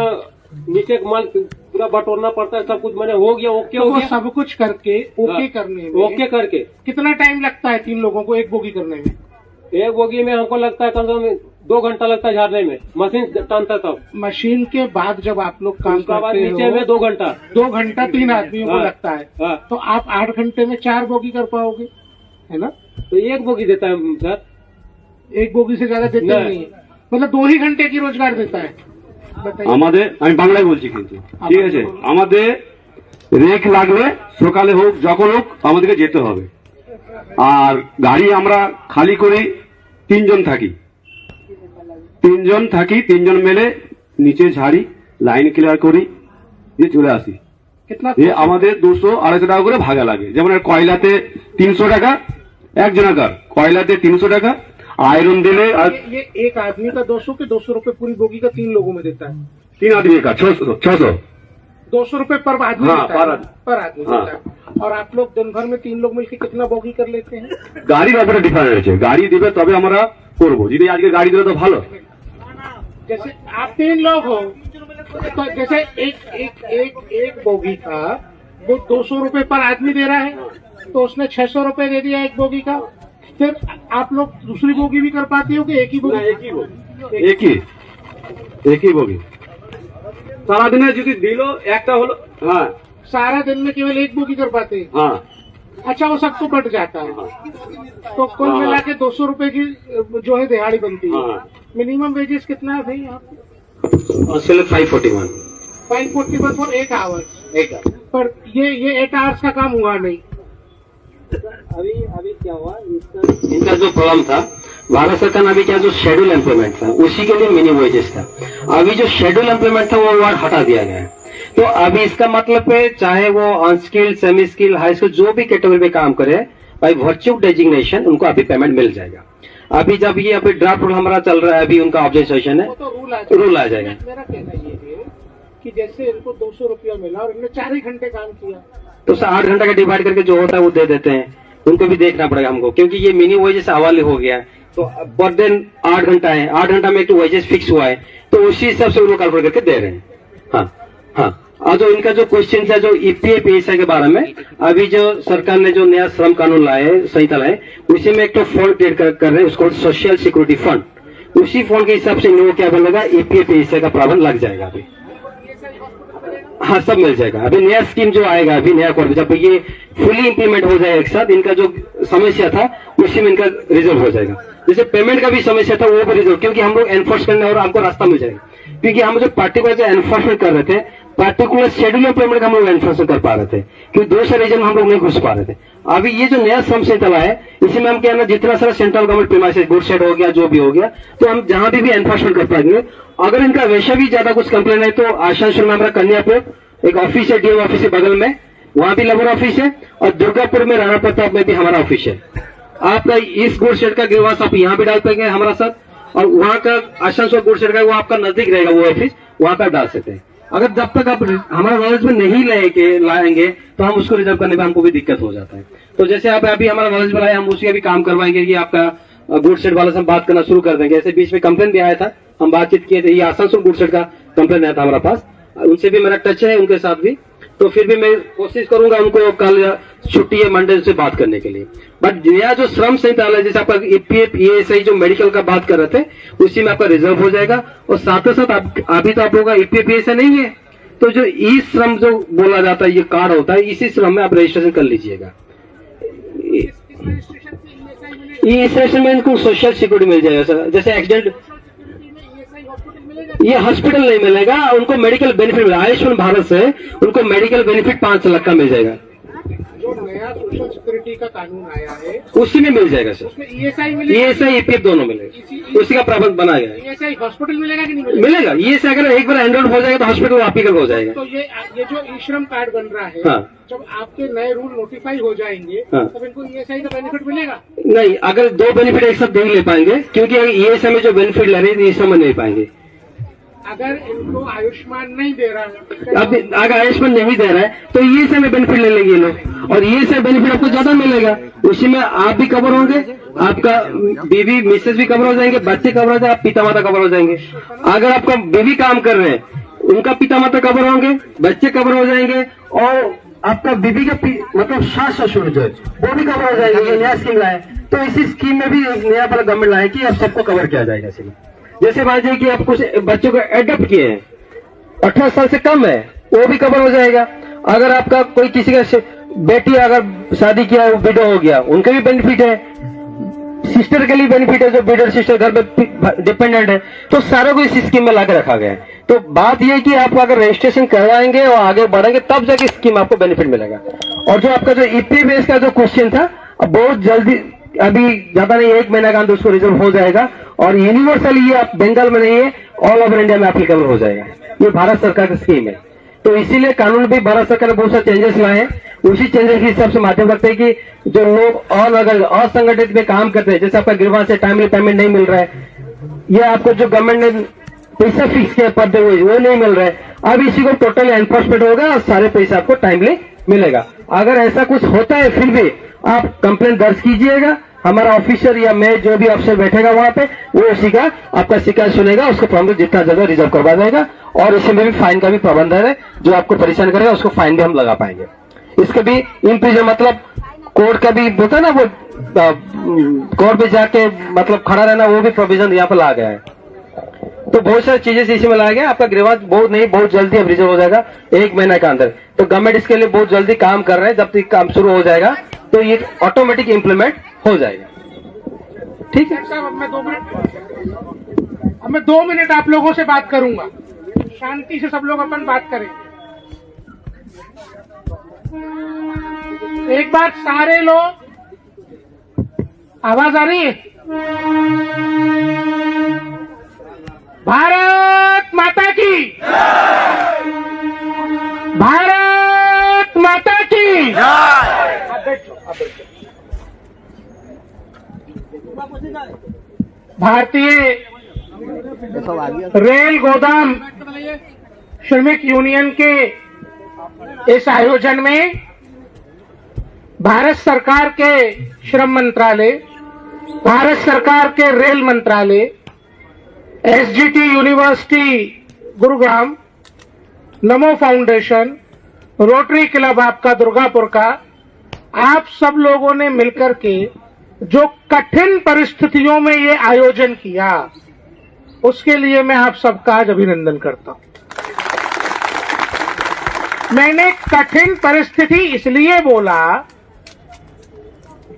नीचे का माल पूरा बटोरना पड़ता है, सब कुछ मैंने हो गया, ओके तो हो वो गया। सब कुछ करके ओके हाँ, करने में ओके करके कितना टाइम लगता है 3 लोगों को एक बोगी करने में? एक बोगी में हमको लगता है कम से कम 2 घंटा लगता है झाड़ने में, मशीन टानता तब। मशीन के बाद जब आप लोग काम उसका बाद करते नीचे में हो 2 घंटा। 2 घंटा 3 आदमियों को हाँ, लगता है। हाँ। तो आप 8 घंटे में 4 बोगी कर पाओगे, है ना? तो एक बोगी देता है सर, एक बोगी से ज्यादा देते नहीं। नहीं है, मतलब 2 ही घंटे की रोजगार देता है। बताइए। আমাদের, আমি বাংলায় বলছি কিন্তু, ঠিক আছে, আমাদের রেক লাগলে সকালে হোক যখন হোক আমাদেরকে যেতে হবে। আর গাড়ি আমরা খালি করি, 3 জন থাকি, 3 জন মিলে নিচে ঝাড়ি, লাইন ক্লিয়ার করি, দিয়ে চলে আসি। कितना? এ আমাদের 200-250 টাকা করে ভাগা লাগে। যেমন কয়লাতে 300 টাকা একজনাকার, কয়লাতে 300 টাকা, आयरन दिले ये एक आदमी का 200 के 200 रुपए पूरी बोगी का 3 लोगों में देता है। 3 आदमी का 600 200 रुपए पर आदमी हाँ, देता है, पर आदमी हाँ। देता है। और आप लोग दिन भर में 3 लोग मिलकर कितना बोगी कर लेते हैं? গাড়ির ব্যাপারে ডিফারেন্স আছে, গাড়ি দিবে তবে আমরা করব, যদি আজকে গাড়ি দিলে তো ভালো। जैसे आप 3 लोग हो तो जैसे एक बोगी का वो 200 रुपए पर आदमी दे रहा है, तो उसने 600 रुपए दे दिया एक बोगी का। फिर आप लोग दूसरी बोगी भी कर पाते हो कि एक ही बोगी? एक ही बोगी सारादिने যদি দিল একটা হলো हाँ सारा दिन में केवल एक बोगी कर पाते हैं? हाँ अच्छा, वो सबको कट जाता है। तो कुल मिला के 200 रुपए की जो है दिहाड़ी बनती है। हाँ। मिनिमम वेजेस कितना है भाई यहाँ पे? 541 541 फॉर 8 आवर्स। पर ये 8 आवर्स का काम हुआ नहीं। अभी क्या हुआ इनका जो प्रॉब्लम था, भारत सरकार ने अभी क्या जो शेड्यूल एम्प्लॉयमेंट था उसी के लिए मिनिमम वेजेस था। अभी जो शेड्यूल एम्प्लॉयमेंट था वो वर्ड हटा दिया गया है। तो अभी इसका मतलब है चाहे वो unskilled, semi skill, high skill जो भी कैटेगरी में काम करे बाई वर्च्यू डेजिग्नेशन उनको अभी पेमेंट मिल जाएगा। अभी जब ये अभी ड्राफ्ट रूल हमारा चल रहा है, अभी उनका ऑब्जर्वेशन है, तो रूल आ जाएगा। मेरा कहना ये है कि जैसे इनको 200 रुपया मिला और इन्होंने 4 ही घंटे काम किया, तो 8 घंटे का डिवाइड करके जो होता है वो दे देते हैं। उनको भी देखना पड़ेगा हमको, क्योंकि ये मिनिमम वेजेस हवाले हो गया है। तो पर दिन 8 घंटा है, 8 घंटा में एक तो वेजेस फिक्स हुआ है, तो उसी हिसाब से उनको कैलकुलेट करके दे रहे हैं। हाँ। और जो इनका जो क्वेश्चन है जो ईपीएफ ईएसआई के बारे में, अभी जो सरकार ने जो नया श्रम कानून लाए, संहिता लाए, उसी में एक तो फंड क्रिएट कर रहे हैं, उसको सोशल सिक्योरिटी फंड। उसी फंड के हिसाब से इन लोगों को क्या बनेगा, ईपीएफ ईएसआई का प्रावधान लग जाएगा अभी। हाँ, सब मिल जाएगा। अभी नया स्कीम जो आएगा, अभी नया कोड जब ये फुली इंप्लीमेंट हो जाएगा एक साथ, इनका जो समस्या था उसी में इनका रिजल्व हो जाएगा। जैसे पेमेंट का भी समस्या था वो भी रिजल्व, क्योंकि हम लोग एनफोर्स करने और हमको रास्ता मिल जाएगा। क्योंकि हम जो पार्टिकुलर जो एनफोर्समेंट कर रहे थे, पार्टिकुलर शेड्यूल पेमेंट का हम लोग एनफोर्समेंट कर पा रहे थे, क्योंकि दूसरे रीजन में हम लोग नहीं घुस पा रहे थे। अभी ये जो नया श्रम संहिता है, इसी में हम क्या ना, जितना सारा central government premises good shed हो गया, जो भी हो गया, तो हम जहां भी एनफोर्समेंट कर पाएंगे। अगर इनका वैसा भी ज्यादा कुछ कंप्लेन है तो आसनसोल में हमारा कन्यापुर एक ऑफिस है, डीएम ऑफिस के बगल में, वहां भी लेबर ऑफिस है, और दुर्गापुर में राणा प्रताप में भी हमारा ऑफिस है। आपका इस गुड शेड का गिरवास आप यहाँ भी डाल पाएंगे हमारा साथ, और वहाँ का आसनसोल गुड शेड का वो आपका नजदीक रहेगा वो ऑफिस, वहां पर डाल सकते हैं। अगर जब तक आप हमारा नॉलेज में नहीं लाएंगे तो हम उसको रिजर्व करने में हमको भी दिक्कत हो जाता है। तो जैसे आप अभी हमारा नॉलेज में लाए, हम उसी भी काम करवाएंगे कि आपका गुड शेड वाले से हम बात करना शुरू कर देंगे। ऐसे बीच में कंप्लेन भी आया था, हम बातचीत किए थे, ये आसनसोल गुड शेड का कंप्लेन आया था हमारा पास, उनसे भी मेरा टच है, उनके साथ भी। तो फिर भी मैं कोशिश करूंगा उनको कल छुट्टी है मंडे से बात करने के लिए। बट नया जो श्रम संहिता है, जैसे आपका ईपीएफ ईएसआई जो मेडिकल का बात कर रहे थे, उसी में आपका रिजर्व हो जाएगा। और साथ ही साथ अभी तो आप लोगों का ईपीएफ ईएसआई नहीं है, तो जो ई श्रम जो बोला जाता है, ये कार्ड होता है, इसी श्रम में आप रजिस्ट्रेशन कर लीजिएगा। ई रजिस्ट्रेशन में इनको सोशल सिक्योरिटी मिल जाएगा सर। जैसे एक्सीडेंट, ये हॉस्पिटल नहीं मिलेगा, उनको मेडिकल बेनिफिट मिलेगा। आयुष्मान भारत से उनको मेडिकल बेनिफिट 5 लाख का मिल जाएगा। जो नया सोशल सिक्योरिटी का कानून आया है उसी में मिल जाएगा सर। उसमें ईएसआई मिलेगा, ईएसआई ईपीएफ दोनों मिलेगा, उसी का प्रावधान बनाया गया है। ईएसआई हॉस्पिटल मिलेगा कि नहीं मिलेगा? मिलेगा। ईएसआई अगर एक बार एनरोल हो जाएगा तो हॉस्पिटल एप्लीकेबल हो जाएगा। तो ये जो ई श्रम कार्ड बन रहा है, हाँ। जब आपके नए रूल नोटिफाई हो जाएंगे, हाँ। तब इनको ईएसआई का बेनिफिट मिलेगा? नहीं, अगर 2 बेनिफिट एक साथ नहीं ले पाएंगे, क्योंकि ईएसआई में जो बेनिफिट ले रहे हैं ईएसआई में नहीं पाएंगे। अगर इनको आयुष्मान नहीं दे रहा है, अब अगर आयुष्मान नहीं दे रहा है तो ईएसआई में बेनिफिट ले लेंगे लोग, और ईएसआई बेनिफिट आपको ज्यादा मिलेगा। उसी में आप भी कवर होंगे, आपका बीवी मिसेज भी कवर हो जाएंगे, बच्चे कवर हो जाएंगे, आप पिता माता कवर हो जाएंगे। अगर आपका बीवी काम कर रहे हैं, उनका पिता माता कवर होंगे, बच्चे कवर हो जाएंगे, और आपका बीवी का मतलब सास ससुर जो है वो भी कवर हो जाएंगे। ये नया स्कीम लाए, तो इसी स्कीम में भी नया वाला गवर्नमेंट लाए कि अब सबको कवर किया जाएगा। इसमें जैसे मान लीजिए कि आप कुछ बच्चों को एडॉप्ट किए हैं, 18 साल से कम है, वो भी कवर हो जाएगा। अगर आपका कोई किसी का बेटी अगर शादी किया, वो विडो हो गया, उनके भी बेनिफिट है। सिस्टर के लिए बेनिफिट है, जो विडो सिस्टर घर पे डिपेंडेंट है, तो सारों को इस स्कीम में लाकर रखा गया है। तो बात यह है कि आप अगर रजिस्ट्रेशन करवाएंगे और आगे बढ़ेंगे तब जाके स्कीम आपको बेनिफिट मिलेगा। और जो आपका जो ईपीएफ का जो क्वेश्चन था, बहुत जल्दी, अभी ज्यादा नहीं, 1 महीना का अंदर उसको रिजल्व हो जाएगा। और यूनिवर्सल ये आप बंगाल में नहीं है, ऑल ओवर इंडिया में एप्लीकेबल हो जाएगा। ये भारत सरकार की स्कीम है, तो इसीलिए कानून भी भारत सरकार ने बहुत सारे चेंजेस लाए हैं। उसी चेंजेस के हिसाब से माध्यम रखते हैं कि जो लोग और अगर असंगठित में काम करते हैं, जैसे आपका गिरवा से टाइमली पेमेंट नहीं मिल रहा है, या आपको जो गवर्नमेंट ने पैसा फिक्स किया पर डे वो नहीं मिल रहा है, अब इसी को टोटल एनफोर्समेंट होगा और सारे पैसे आपको टाइमली मिलेगा। अगर ऐसा कुछ होता है फिर भी आप कंप्लेंट दर्ज कीजिएगा, हमारा ऑफिसर या मैं जो भी अफसर बैठेगा वहां पे, वो उसी का आपका शिकायत सुनेगा, उसको प्रॉब्लम जितना जगह रिजर्व करवा देगा। और इसमें भी फाइन का भी प्रबंधन है, जो आपको परेशान करेगा उसको फाइन भी हम लगा पाएंगे। इसके भी इम्प्रीजन मतलब कोर्ट का भी होता है ना, वो कोर्ट पे जाके मतलब खड़ा रहना, वो भी प्रोविजन यहाँ पर ला गया है। तो बहुत सारी चीजें इसी में लाया गया। आपका ग्रीवांस बहुत जल्दी अब रिजॉल्व हो जाएगा 1 महीने के अंदर। तो गवर्नमेंट इसके लिए बहुत जल्दी काम कर रहे हैं। जब तक काम शुरू हो जाएगा तो ये ऑटोमेटिक इम्प्लीमेंट हो जाएगा। ठीक है साहब, अब मैं 2 मिनट आप लोगों से बात करूंगा। शांति से सब लोग अपन बात करें। एक बार सारे लोग, आवाज आ रही है? भारत माता की, भारत माता की। आप बैठो, आप बैठो। भारतीय रेल गोदाम श्रमिक यूनियन के इस आयोजन में भारत सरकार के श्रम मंत्रालय, भारत सरकार के रेल मंत्रालय, एसजीटी यूनिवर्सिटी गुरुग्राम, नमो फाउंडेशन, रोटरी क्लब आपका दुर्गापुर का, आप सब लोगों ने मिलकर के जो कठिन परिस्थितियों में ये आयोजन किया, उसके लिए मैं आप सबका आज अभिनंदन करता हूं। मैंने कठिन परिस्थिति इसलिए बोला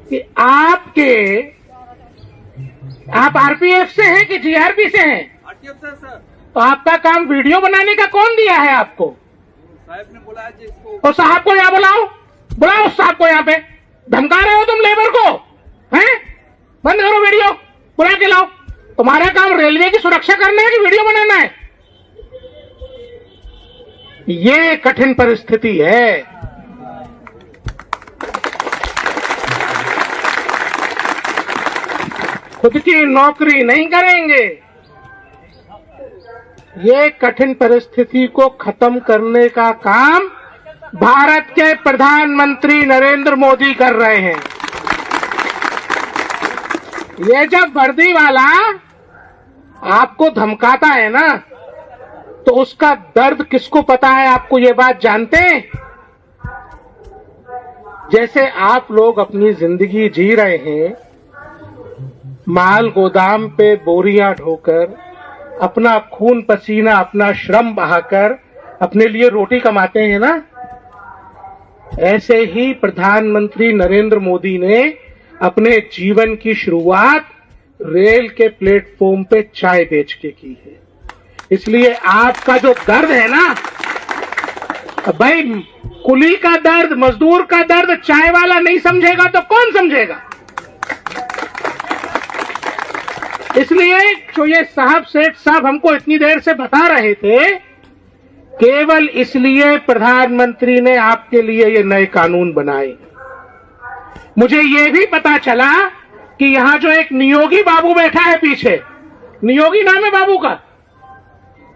कि आप आरपीएफ से हैं कि जीआरपी से हैं? आरपीएफ से सर। तो आपका काम वीडियो बनाने का कौन दिया है आपको? साहब ने बोला है जिसको। तो साहब को यहाँ बुलाओ, बुलाओ साहब को यहाँ पे। धमका रहे हो तुम लेबर को, हैं? बंद करो वीडियो, बुला के लाओ। तुम्हारा काम रेलवे की सुरक्षा करना है कि वीडियो बनाना है? ये कठिन परिस्थिति है। खुद की नौकरी नहीं करेंगे। ये कठिन परिस्थिति को खत्म करने का काम भारत के प्रधानमंत्री नरेंद्र मोदी कर रहे हैं। ये जब वर्दी वाला आपको धमकाता है ना, तो उसका दर्द किसको पता है? आपको ये बात जानते हैं? जैसे आप लोग अपनी जिंदगी जी रहे हैं, माल गोदाम पे बोरियां ढोकर, अपना खून पसीना, अपना श्रम बहाकर अपने लिए रोटी कमाते हैं ना, ऐसे ही प्रधानमंत्री नरेंद्र मोदी ने अपने जीवन की शुरुआत रेल के प्लेटफॉर्म पे चाय बेच के की है। इसलिए आपका जो दर्द है ना भाई, कुली का दर्द, मजदूर का दर्द चाय वाला नहीं समझेगा तो कौन समझेगा? इसलिए जो ये साहब, सेठ साहब हमको इतनी देर से बता रहे थे, केवल इसलिए प्रधानमंत्री ने आपके लिए ये नए कानून बनाए। मुझे ये भी पता चला कि यहां जो एक नियोगी बाबू बैठा है पीछे, नियोगी नाम है बाबू का,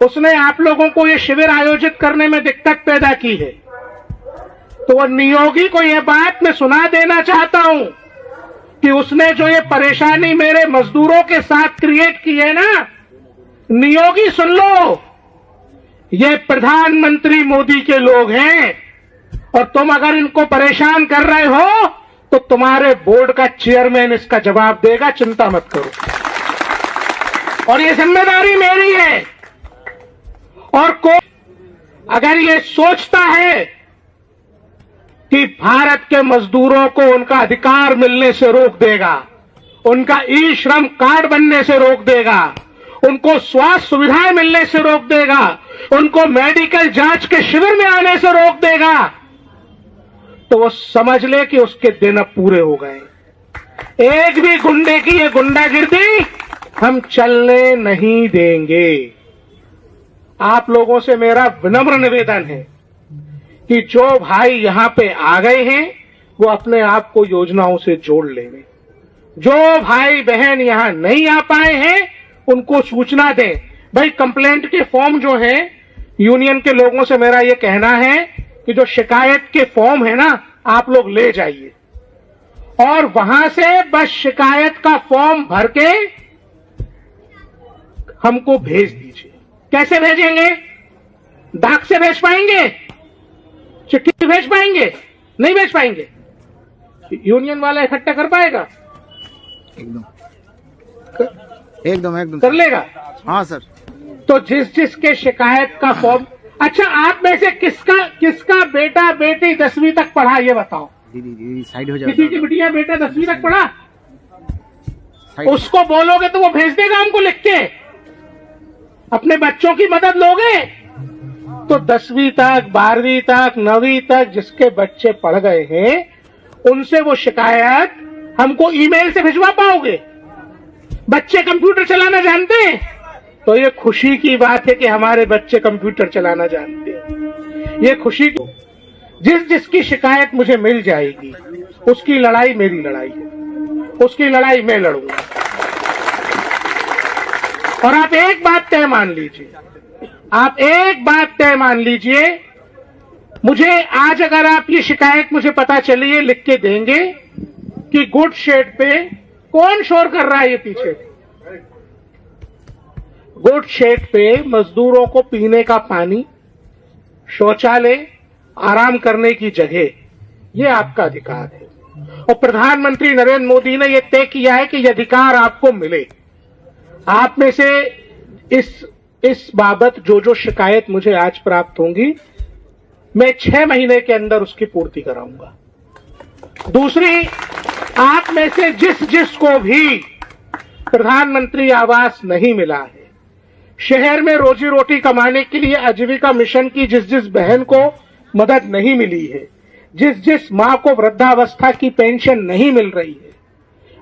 उसने आप लोगों को ये शिविर आयोजित करने में दिक्कत पैदा की है। तो वो नियोगी को ये बात मैं सुना देना चाहता हूं कि उसने जो ये परेशानी मेरे मजदूरों के साथ क्रिएट की है ना, नियोगी सुन लो, ये प्रधानमंत्री मोदी के लोग हैं और तुम अगर इनको परेशान कर रहे हो तो तुम्हारे बोर्ड का चेयरमैन इसका जवाब देगा, चिंता मत करो। और ये जिम्मेदारी मेरी है। और कोई अगर ये सोचता है कि भारत के मजदूरों को उनका अधिकार मिलने से रोक देगा, उनका ई श्रम कार्ड बनने से रोक देगा, उनको स्वास्थ्य सुविधाएं मिलने से रोक देगा, उनको मेडिकल जांच के शिविर में आने से रोक देगा, तो वो समझ ले कि उसके दिन अब पूरे हो गए। एक भी गुंडे की ये गुंडागिर्दी हम चलने नहीं देंगे। आप लोगों से मेरा विनम्र निवेदन है कि जो भाई यहां पे आ गए हैं वो अपने आप को योजनाओं से जोड़ लेंगे। जो भाई बहन यहां नहीं आ पाए हैं उनको सूचना दें। भाई कंप्लेंट के फॉर्म जो है, यूनियन के लोगों से मेरा ये कहना है कि जो शिकायत के फॉर्म है ना, आप लोग ले जाइए और वहां से बस शिकायत का फॉर्म भर के हमको भेज दीजिए। कैसे भेजेंगे? डाक से भेज पाएंगे? चिट्ठी भेज पाएंगे? नहीं भेज पाएंगे। यूनियन वाला इकट्ठा कर पाएगा? एकदम एकदम एकदम कर लेगा। हाँ सर। तो जिसके शिकायत का फॉर्म, अच्छा आप में से किसका बेटा बेटी 10वीं तक पढ़ा ये बताओ। दीदी साइड हो किसी की जाओ। बिटिया बेटा 10वीं तक पढ़ा, साइड। उसको बोलोगे तो वो भेज देगा हमको लिख के। अपने बच्चों की मदद लोगे तो 10वीं तक 12वीं तक 9वीं तक जिसके बच्चे पढ़ गए हैं उनसे वो शिकायत हमको ईमेल से भिजवा पाओगे। बच्चे कंप्यूटर चलाना जानते हैं तो ये खुशी की बात है कि हमारे बच्चे कंप्यूटर चलाना जानते हैं। ये खुशी की जिसकी शिकायत मुझे मिल जाएगी उसकी लड़ाई मेरी लड़ाई है, उसकी लड़ाई मैं लड़ूंगा। और आप एक बात तय मान लीजिए, आप एक बात तय मान लीजिए, मुझे आज अगर आप ये शिकायत मुझे पता चली है लिख के देंगे कि गुड शेड पे कौन शोर कर रहा है ये पीछे। गुड शेड पे मजदूरों को पीने का पानी, शौचालय, आराम करने की जगह, ये आपका अधिकार है। और प्रधानमंत्री नरेंद्र मोदी ने यह तय किया है कि यह अधिकार आपको मिले। आप में से इस बाबत जो शिकायत मुझे आज प्राप्त होंगी मैं 6 महीने के अंदर उसकी पूर्ति कराऊंगा। दूसरी, आप में से जिसको भी प्रधानमंत्री आवास नहीं मिला है, शहर में रोजी रोटी कमाने के लिए आजीविका मिशन की जिस बहन को मदद नहीं मिली है, जिस मां को वृद्धावस्था की पेंशन नहीं मिल रही है,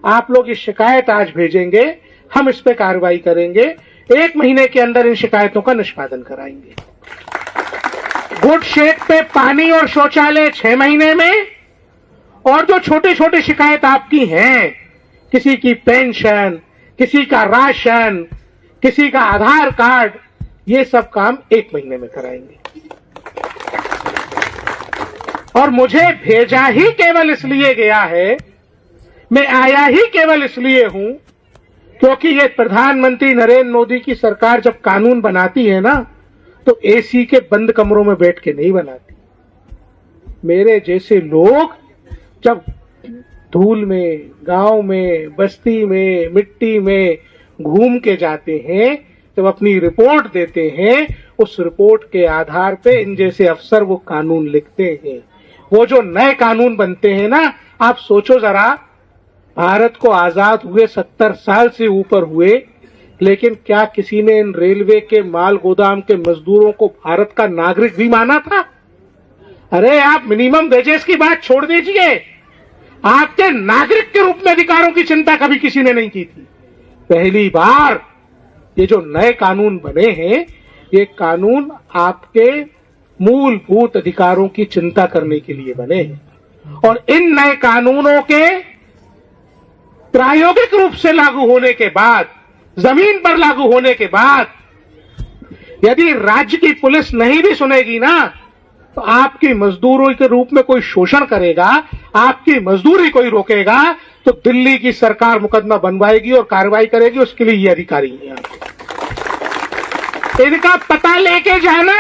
आप लोग ये शिकायत आज भेजेंगे, हम इस पे कार्रवाई करेंगे। 1 महीने के अंदर इन शिकायतों का निष्पादन कराएंगे। गुड शेड पे पानी और शौचालय 6 महीने में, और जो छोटे छोटे शिकायत आपकी हैं, किसी की पेंशन, किसी का राशन, किसी का आधार कार्ड, ये सब काम 1 महीने में कराएंगे। और मुझे भेजा ही केवल इसलिए गया है, मैं आया ही केवल इसलिए हूं क्योंकि ये प्रधानमंत्री नरेंद्र मोदी की सरकार जब कानून बनाती है ना तो एसी के बंद कमरों में बैठ के नहीं बनाती। मेरे जैसे लोग जब धूल में, गांव में, बस्ती में, मिट्टी में घूम के जाते हैं, जब अपनी रिपोर्ट देते हैं, उस रिपोर्ट के आधार पे इन जैसे अफसर वो कानून लिखते हैं। वो जो नए कानून बनते हैं ना, आप सोचो जरा, भारत को आजाद हुए 70 साल से ऊपर हुए, लेकिन क्या किसी ने इन रेलवे के माल गोदाम के मजदूरों को भारत का नागरिक भी माना था? अरे आप मिनिमम वेजेस की बात छोड़ दीजिए, आपके नागरिक के रूप में अधिकारों की चिंता कभी किसी ने नहीं की थी। पहली बार ये जो नए कानून बने हैं, ये कानून आपके मूलभूत अधिकारों की चिंता करने के लिए बने हैं। और इन नए कानूनों के प्रायोगिक रूप से लागू होने के बाद, जमीन पर लागू होने के बाद, यदि राज्य की पुलिस नहीं भी सुनेगी ना, तो आपकी मजदूरों के रूप में कोई शोषण करेगा, आपकी मजदूरी कोई रोकेगा, तो दिल्ली की सरकार मुकदमा बनवाएगी और कार्रवाई करेगी। उसके लिए ये अधिकारी हैं। इनका पता लेके जाना,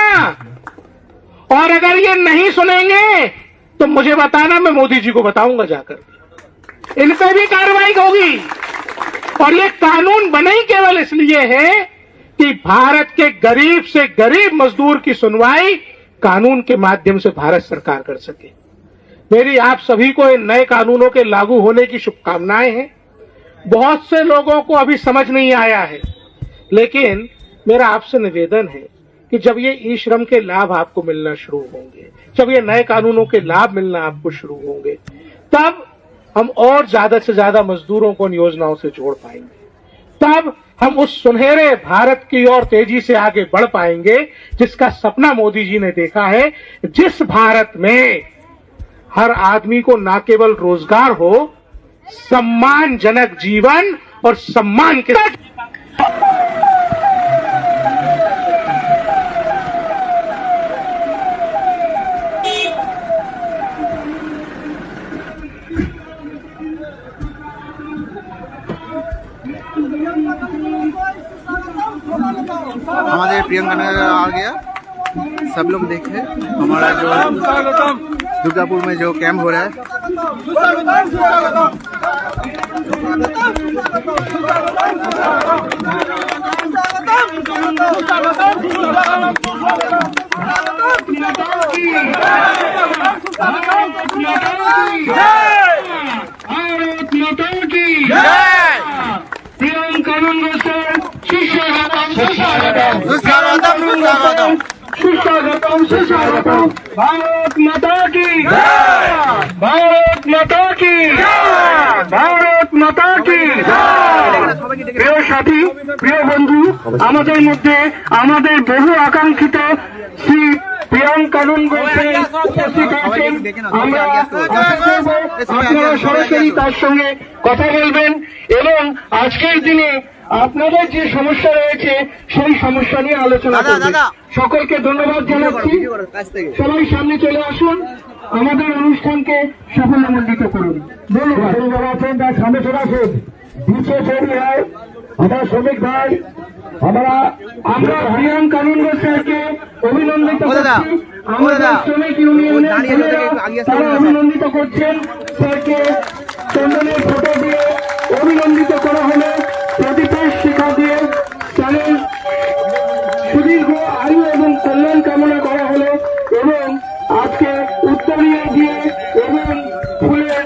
और अगर ये नहीं सुनेंगे तो मुझे बताना, मैं मोदी जी को बताऊंगा जाकर, इन पे भी कार्रवाई होगी। और ये कानून बने ही केवल इसलिए है कि भारत के गरीब से गरीब मजदूर की सुनवाई कानून के माध्यम से भारत सरकार कर सके। मेरी आप सभी को इन नए कानूनों के लागू होने की शुभकामनाएं हैं। बहुत से लोगों को अभी समझ नहीं आया है, लेकिन मेरा आपसे निवेदन है कि जब ये ई श्रम के लाभ आपको मिलना शुरू होंगे, जब ये नए कानूनों के लाभ मिलना आपको शुरू होंगे, तब हम और ज्यादा से ज्यादा मजदूरों को इन योजनाओं से जोड़ पाएंगे। तब हम उस सुनहरे भारत की ओर तेजी से आगे बढ़ पाएंगे जिसका सपना मोदी जी ने देखा है, जिस भारत में हर आदमी को न केवल रोजगार हो, सम्मानजनक जीवन और सम्मान के साथ। हमारे प्रियंका नगर आ गया, सब लोग देखे हमारा जो दुर्गापुर में जो कैंप हो रहा है। भारत माता की प्रियम कानून सुस्वागतम सुस्वागतम सुस्वागतम भारत माता की भारत माता की भारत माता की প্রিয় সাথী প্রিয় বন্ধু আমাদের মধ্যে আমাদের বহু আকাঙ্ক্ষিত শ্রী প্রিয়ম কানুন গোসাই উপস্থিত আছেন। আমরা আশা করব আপনারা সরাসরি তার সঙ্গে কথা বলবেন এবং আজকের দিনে আপনাদের যে সমস্যা রয়েছে সেই সমস্যা নিয়ে আলোচনা করবেন। সকলকে ধন্যবাদ জানাচ্ছি। সবাই সামনে চলে আসুন, আমাদের অনুষ্ঠানকে সাফল্যমণ্ডিত করুন। ধন্যবাদ। তার সামনে চলে আসুন। পিছিয়ে তৈরি হয় আমার শ্রমিক ভাই, আমরা প্রিয়ম কানুন গোসাইকে অভিনন্দিত করছি। আমাদের শ্রমিক ইউনিয়নের তারা অভিনন্দিত করছেন। স্যারকে চন্দনের ফটো দিয়ে অভিনন্দিত করা হলো, প্রদীপের শিখা দিয়ে স্যারের সুদীর্ঘ আয়ু এবং কল্যাণ কামনা করা হলো এবং আজকে উত্তরীয় দিয়ে এবং ফুলের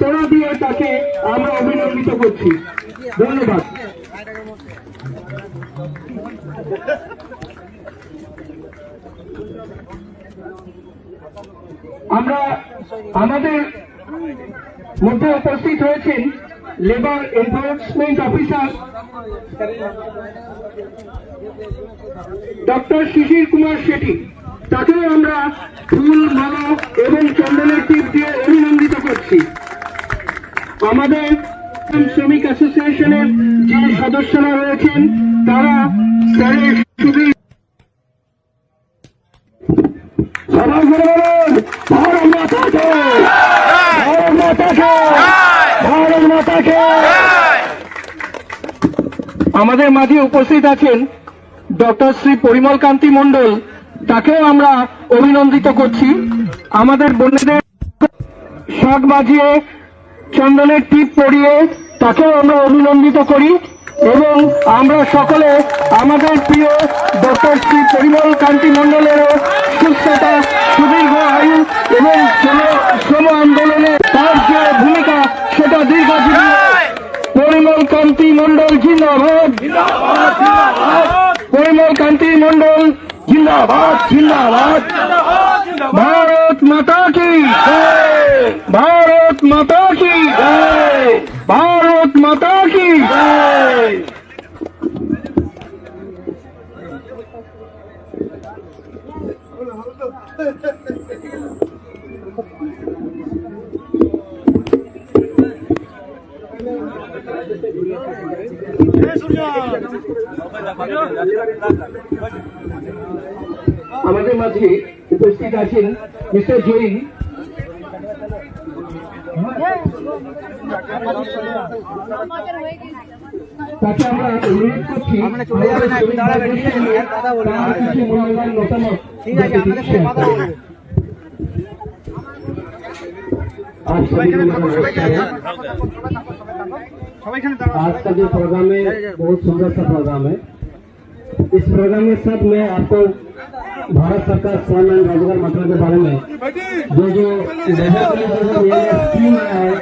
তোড়া দিয়ে তাকে আমরা অভিনন্দিত করছি। ধন্যবাদ। আমরা আমাদের মধ্যে উপস্থিত হয়েছেন লেবার এনফোর্সমেন্ট অফিসার ডক্টর শিশির কুমার শেঠি। তাকেও আমরা ফুল মালা এবং চন্দনের টিপ দিয়ে অভিনন্দিত করছি। আমাদের শ্রমিক অ্যাসোসিয়েশনের যে সদস্যরা রয়েছেন তারা স্যারের সুবিধা সবাই করে বলুন ভারত মাতাকে, ভারত মাতাকে, ভারত মাতাকে। আমাদের মাঝে উপস্থিত আছেন ডক্টর শ্রী পরিমল কান্তি মণ্ডল, তাকেও আমরা অভিনন্দিত করছি। আমাদের বোনেদের শাক বাজিয়ে চন্দনের টিপ পরিয়ে তাকেও আমরা অভিনন্দিত করি এবং আমরা সকলে আমাদের প্রিয় ডক্টর শ্রী পরিমল কান্তি মণ্ডলেরও সুস্থতা, সুদীর্ঘ আয়ু এবং শ্রম আন্দোলনে তার যে ভূমিকা সেটা দীর্ঘজীবী। পরিমল কান্তি মণ্ডল জিন্দাবাদ, পরিমল কান্তি মণ্ডল জিন্দাবাদ, জিন্দাবাদ। भारत माता की जय, भारत माता की जय, भारत माता की जय। আমাদের মাঝে উপস্থিত আছেন মিস্টার জৈন। তাকে আমরা অনুরোধ করছি মূল্যবান মতামত। आज का जो प्रोग्राम है बहुत सुंदर सा प्रोग्राम है। इस प्रोग्राम में सब मैं आपको भारत सरकार श्रम एवं रोजगार मंत्रालय के बारे में जो लेबर के लिए जो नया स्कीम आया है,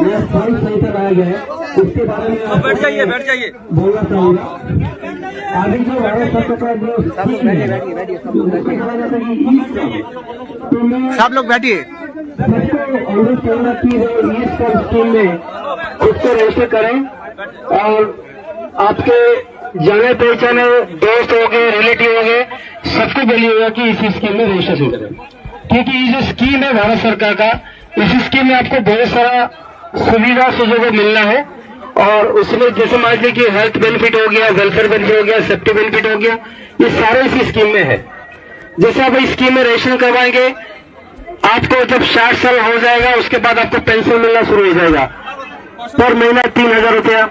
नया सर्विस सेंटर आया गया है, उसके बारे में बैठ जाइए बोलना चाहूँगा। आगे जो भारत सरकार का जो स्कीम है तो मैं सब लोग बैठिए। सबको अनुरोध करूंगा कि इस स्कीम में खुद को रजिस्टर करें और आपके जाने पहचाने दोस्त हो गए, रिलेटिव हो गए, सबको बोलिएगा कि इस स्कीम में रजिस्ट्रेशन करें, क्योंकि ये जो स्कीम है भारत सरकार का, इस स्कीम में आपको बहुत सारा सुविधा सुजोग मिलना है। और उसमें जैसे मान लीजिए कि हेल्थ बेनिफिट हो गया, वेलफेयर बेनिफिट हो गया, सेफ्टी बेनिफिट हो गया, ये सारे इस स्कीम में है। जैसे आप इस स्कीम में रजिस्ट्रेशन करवाएंगे, आपको जब 60 साल हो जाएगा उसके बाद आपको पेंशन मिलना शुरू हो जाएगा। पर महीना 3000 रुपया।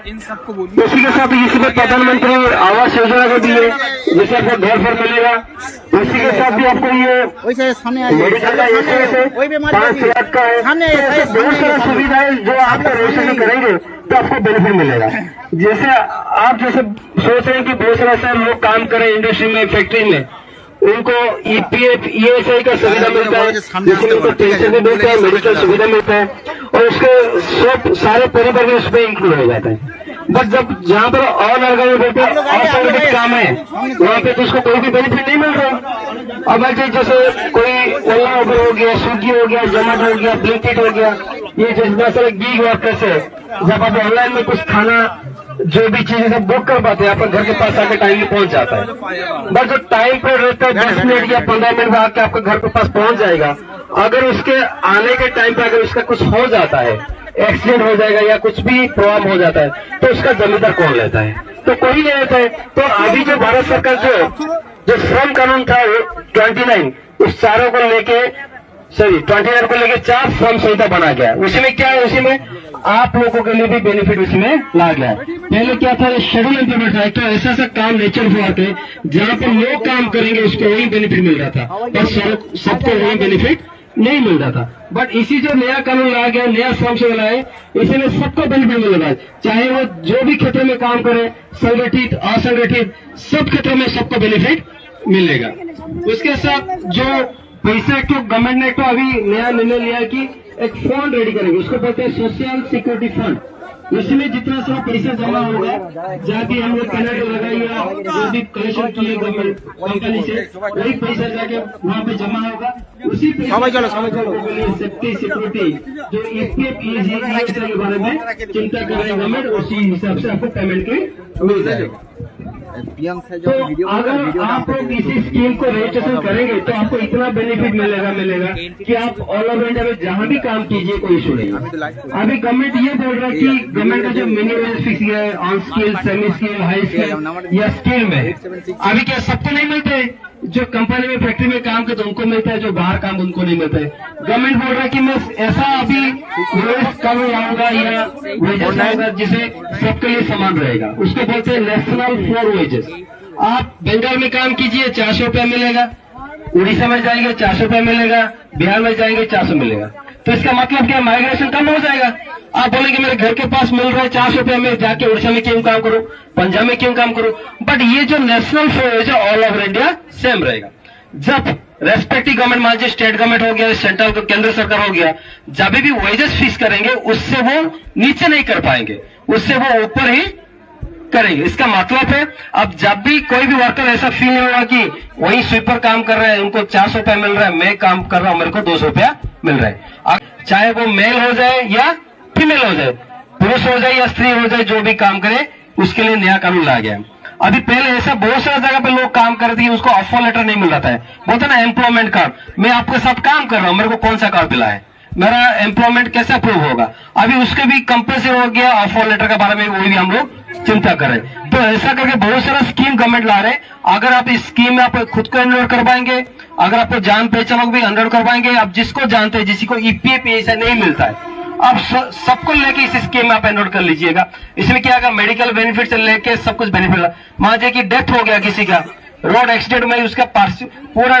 उसी के साथ इसमें प्रधानमंत्री आवास योजना को दिए, जैसे आपको घर पर मिलेगा। उसी के साथ भी आपको ये मेडिकल का 5 लाख का है। तो बहुत सारी सुविधाएं जो आप रजिस्ट्रेशन करेंगे तो आपको बेनिफिट मिलेगा। जैसे आप सोच रहे हैं कि बहुत सारा लोग काम करें इंडस्ट्री में, फैक्ट्री में, उनको EPF ESI का सुविधा मिलता है, जिसमें उनको पेंशन भी मिलता है, मेडिकल सुविधा मिलता है, और उसके सब सारे परिवार में उसमें इंक्लूड हो जाता है। बट जब जहाँ पर असंगठित काम है वहाँ पे तो उसको कोई भी बेनिफिट नहीं मिल रहा। अब जैसे कोई ओला उबर हो गया, स्विगी हो गया, जोमेटो हो गया, ब्लिंकिट हो गया, ये जैसे सारे गिग वर्कर्स है, जब आप ऑनलाइन में कुछ खाना जो भी चीजें सब बुक कर पाते हैं, आपके घर के पास आके टाइम में पहुंच जाता है। बस जो टाइम पर रहता है 10 मिनट या 15 मिनट में आके आपके घर के पास पहुंच जाएगा। अगर उसके आने के टाइम पे अगर उसका कुछ हो जाता है, एक्सीडेंट हो जाएगा या कुछ भी प्रॉब्लम हो जाता है, तो उसका जिम्मेदार कौन लेता है? तो कोई नहीं लेता है। तो अभी जो भारत सरकार जो श्रम कानून था 29, उस चारों को लेके 29 को लेके 4 श्रम संहिता बना गया। उसी में क्या है, उसी में आप लोगों के लिए भी बेनिफिट उसमें ला गया है। पहले क्या था, शेड्यूल इम्प्लीमेंट था, तो ऐसा काम नेचर हुआ थे जहाँ पर लोग काम करेंगे उसको वही बेनिफिट मिल रहा था, और सबको वही बेनिफिट नहीं मिल रहा था। बट इसी जो नया कानून लाया गया, नया श्रम संहिता लाए, इसी में सबको बेनिफिट मिल रहा है, चाहे वो जो भी क्षेत्र में काम करे, संगठित असंगठित, सब क्षेत्रों में सबको बेनिफिट मिलेगा। उसके साथ जो पैसा एक तो गवर्नमेंट ने तो अभी नया निर्णय लिया है कि एक फंड रेडी करेंगे, उसको बोलते हैं सोशल सिक्योरिटी फंड। उसमें जितना सारा पैसा जमा होगा, जाके हम लोग कनेक्ट लगाइएगा, जो भी कलेक्शन किए गवर्नमेंट कंपनी से, वही पैसा जाके वहाँ पे जमा होगा। उसी पैसा सेफ्टी सिक्योरिटी जो EPF के बारे में चिंता कर रहे हैं गवर्नमेंट, उसी हिसाब से आपको पेमेंट के मिल जाएगा। तो अगर आप लोग इसी स्कीम को रजिस्ट्रेशन करेंगे तो आपको इतना बेनिफिट मिलेगा कि आप ऑल ओवर इंडिया में जहाँ भी काम कीजिए कोई इशू नहीं। अभी गवर्नमेंट ये बोल रहा है कि गवर्नमेंट का जो मिनिमम फिक्स है on skill, semi skill, high skill या स्किल में, अभी क्या सबको नहीं मिलते? जो कंपनी में फैक्ट्री में काम करते उनको मिलता है, जो बाहर काम उनको नहीं मिलता है। गवर्नमेंट बोल रहा है कि मैं ऐसा अभी वेज कम लाऊंगा या वेजेस लाऊंगा जिसे सबके लिए समान रहेगा, उसको बोलते हैं नेशनल फॉर वेजेस। आप बंगाल में काम कीजिए 400 रुपया मिलेगा, उड़ीसा में जाएंगे 400 रुपया मिलेगा, बिहार में जाएंगे 400 मिलेगा। तो इसका मतलब क्या, माइग्रेशन कम हो जाएगा। आप बोलेंगे मेरे घर के पास मिल रहा है 400 रुपया, में जाके उड़ीसा में क्यों काम करूं, पंजाब में क्यों काम करूं? बट ये जो नेशनल फेयर है ऑल ओवर इंडिया सेम रहेगा। जब रेस्पेक्टिव गवर्नमेंट, मान लीजिए स्टेट गवर्नमेंट हो गया, सेंट्रल केंद्र सरकार हो गया, जब भी वेजेस फिक्स करेंगे उससे वो नीचे नहीं कर पाएंगे, उससे वो ऊपर ही करेंगे। इसका मतलब है अब जब भी कोई भी वर्कर ऐसा फील नहीं होगा कि वही स्वीपर काम कर रहे हैं, उनको 400 रुपया मिल रहा है, मैं काम कर रहा हूं मेरे को 200 रुपया मिल रहा है। चाहे वो मेल हो जाए या फीमेल हो जाए, पुरुष हो जाए या स्त्री हो जाए, जो भी काम करे उसके लिए नया कानून लाया गया है। अभी पहले ऐसा बहुत सारा जगह पे लोग काम करते हैं, उसको ऑफर लेटर नहीं मिल रहा है, बोलते ना एम्प्लॉयमेंट कार्ड, मैं आपके साथ काम कर रहा हूं, मेरे को कौन सा कार्ड मिला है, मेरा एम्प्लॉयमेंट कैसे अप्रूव होगा? अभी उसके भी कंपल्सरी हो गया, ऑफर लेटर के बारे में वही भी हम लोग चिंता कर रहे हैं। तो ऐसा करके बहुत सारा स्कीम गवर्नमेंट ला रहे हैं। अगर आप इस स्कीम में आप खुद को एनरोल करवाएंगे, अगर आपको जान पहचान भी एनरोल करवाएंगे, आप जिसको जानते हैं, जिसी को EPF ऐसा नहीं मिलता है, आप सबको लेके इस स्कीम में आप एनरोल कर लीजिएगा। इसमें क्या होगा, मेडिकल बेनिफिट से लेके सब कुछ बेनिफिट। मान लीजिए कि डेथ हो गया किसी का, रोड एक्सीडेंट में उसका पूरा